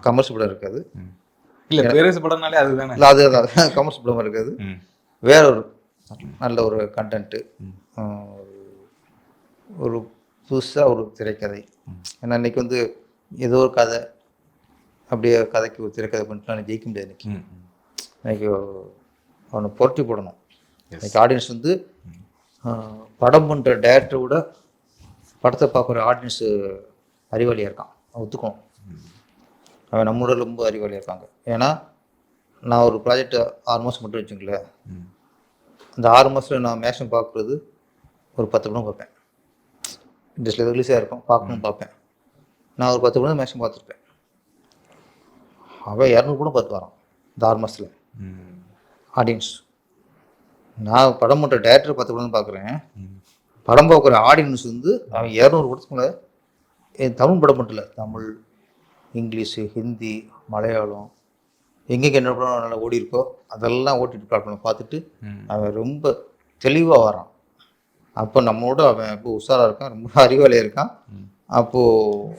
[SPEAKER 1] கமர்ஷியல் படம் இருக்காது.
[SPEAKER 2] இல்லை, பேரரசு படம்னாலே அதுதானே.
[SPEAKER 1] இல்லை, அதுதான் கமர்ஷியல் படமாக இருக்காது. வேற ஒரு நல்ல ஒரு கண்டென்ட்டு, ஒரு புதுசாக ஒரு திரைக்கதை. ஏன்னா இன்றைக்கி வந்து ஏதோ ஒரு கதை அப்படியே கதைக்கு ஒரு திரைக்கதை பண்ணிட்டுலாம் ஜெயிக்க முடியாது. இன்னைக்கு அவனை புரட்டி போடணும். இன்னைக்கு ஆடியன்ஸ் வந்து படம் பண்ணுற டேரக்டரை விட படத்தை பார்க்குற ஆடியன்ஸு அறிவாளியாக இருக்கான், ஒத்துக்கணும். அவன் நம்மளோட ரொம்ப அறிவாளியாக இருக்காங்க. ஏன்னா நான் ஒரு ப்ராஜெக்ட் 6 மாதம் மட்டும் வச்சுங்களேன், அந்த 6 மாதத்தில் நான் மேக்ஸிமம் பார்க்குறது ஒரு 10 படம் பார்ப்பேன். இண்டஸ்ட்ரியில் ரிலீஸாக இருக்கும், பார்க்கணும்னு பார்ப்பேன். நான் ஒரு 10 படம் மேக்ஸிமம் பார்த்துருப்பேன். அவன் 200 படம் பார்த்து வரான் இந்த 6 மாதத்தில் ஆடியன்ஸ். நான் படம் பண்ணுற டேரக்டர் 10 படம் பார்க்குறேன். படம் பார்க்குற ஆடியன்ஸ் வந்து அவன் 200 படத்துக்கு மேலே. தமிழ் படம் மட்டும் இல்லை, தமிழ், இங்கிலீஷு, ஹிந்தி, மலையாளம், எங்கெங்கே என்ன படம் நல்லா ஓடி இருக்கோ அதெல்லாம் ஓடிடி பிளாட்ஃபார்மில் பார்த்துட்டு அவன் ரொம்ப தெளிவாக வரான். அப்போ நம்மளோட அவன் இப்போ உஷாராக இருக்கான், ரொம்ப அறிவாளியாக இருக்கான். அப்போது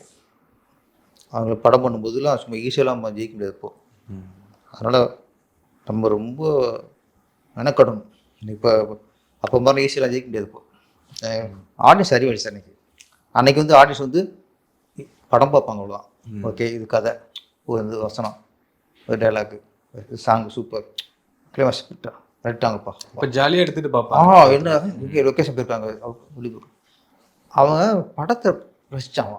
[SPEAKER 1] அவங்கள படம் பண்ணும்போதுலாம் சும்மா ஈஸியெல்லாம் நம்ம ஜெயிக்க முடியாது இப்போது. அதனால் நம்ம ரொம்ப மெனக்கடணும். இப்போ அப்போ மாதிரி ஈஸியெல்லாம் ஜெயிக்க முடியாது இப்போ. ஆடியன்ஸ் அறிவாளி சார். அன்றைக்கி வந்து ஆடியன்ஸ் வந்து படம் பார்ப்பாங்க அவ்வளோதான். ஓகே, இது கதை, ஒரு இது வசனம், ஒரு டைலாக்கு, சாங் சூப்பர், கிளைமாக்ஸ் கரெக்டாங்கப்பா,
[SPEAKER 2] இப்போ ஜாலியாக எடுத்துகிட்டு பார்ப்பாங்க.
[SPEAKER 1] என்ன இங்கே லொக்கேஷன் போயிருக்காங்க அவங்க படத்தை ரசிச்சான்.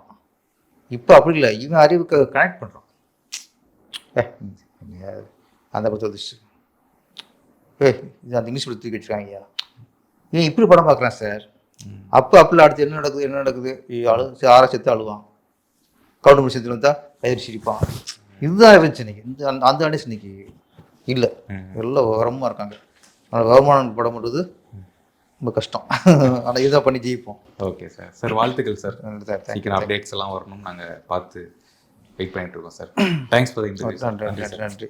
[SPEAKER 1] இப்போ அப்படி இல்லை, இவன் அறிவுக்கு கனெக்ட் பண்ணுறான். அந்த படத்தை வந்துச்சு, இது அந்த இங்கிலீஷ் படத்தை தூக்கி வச்சுருக்காங்க, இவன் இப்படி படம் பார்க்குறான் சார். அப்போ அடுத்து என்ன நடக்குது ஆராய்ச்சி அழுவான், கவுண்டமணி சேர்த்து வந்தால் கயிறு சிரிப்பான். இதுதான் இருந்துச்சு இன்னைக்கு. அந்த ஆடியன்ஸ் இன்னைக்கு இல்லை, எல்லாம் விவரமாக இருக்காங்க. அதனால் வருமானம் படம் பண்ணுறது ரொம்ப கஷ்டம். ஆனால் இதுதான் பண்ணி ஜெயிப்போம்.
[SPEAKER 2] Okay sir. சார் வாழ்த்துக்கள் சார். சீக்கிரம் அப்டேட்ஸ் எல்லாம் வரணும், நாங்கள் பார்த்து வெயிட் பண்ணிட்டு இருக்கோம் sir. Thanks for the interview.
[SPEAKER 1] நன்றி.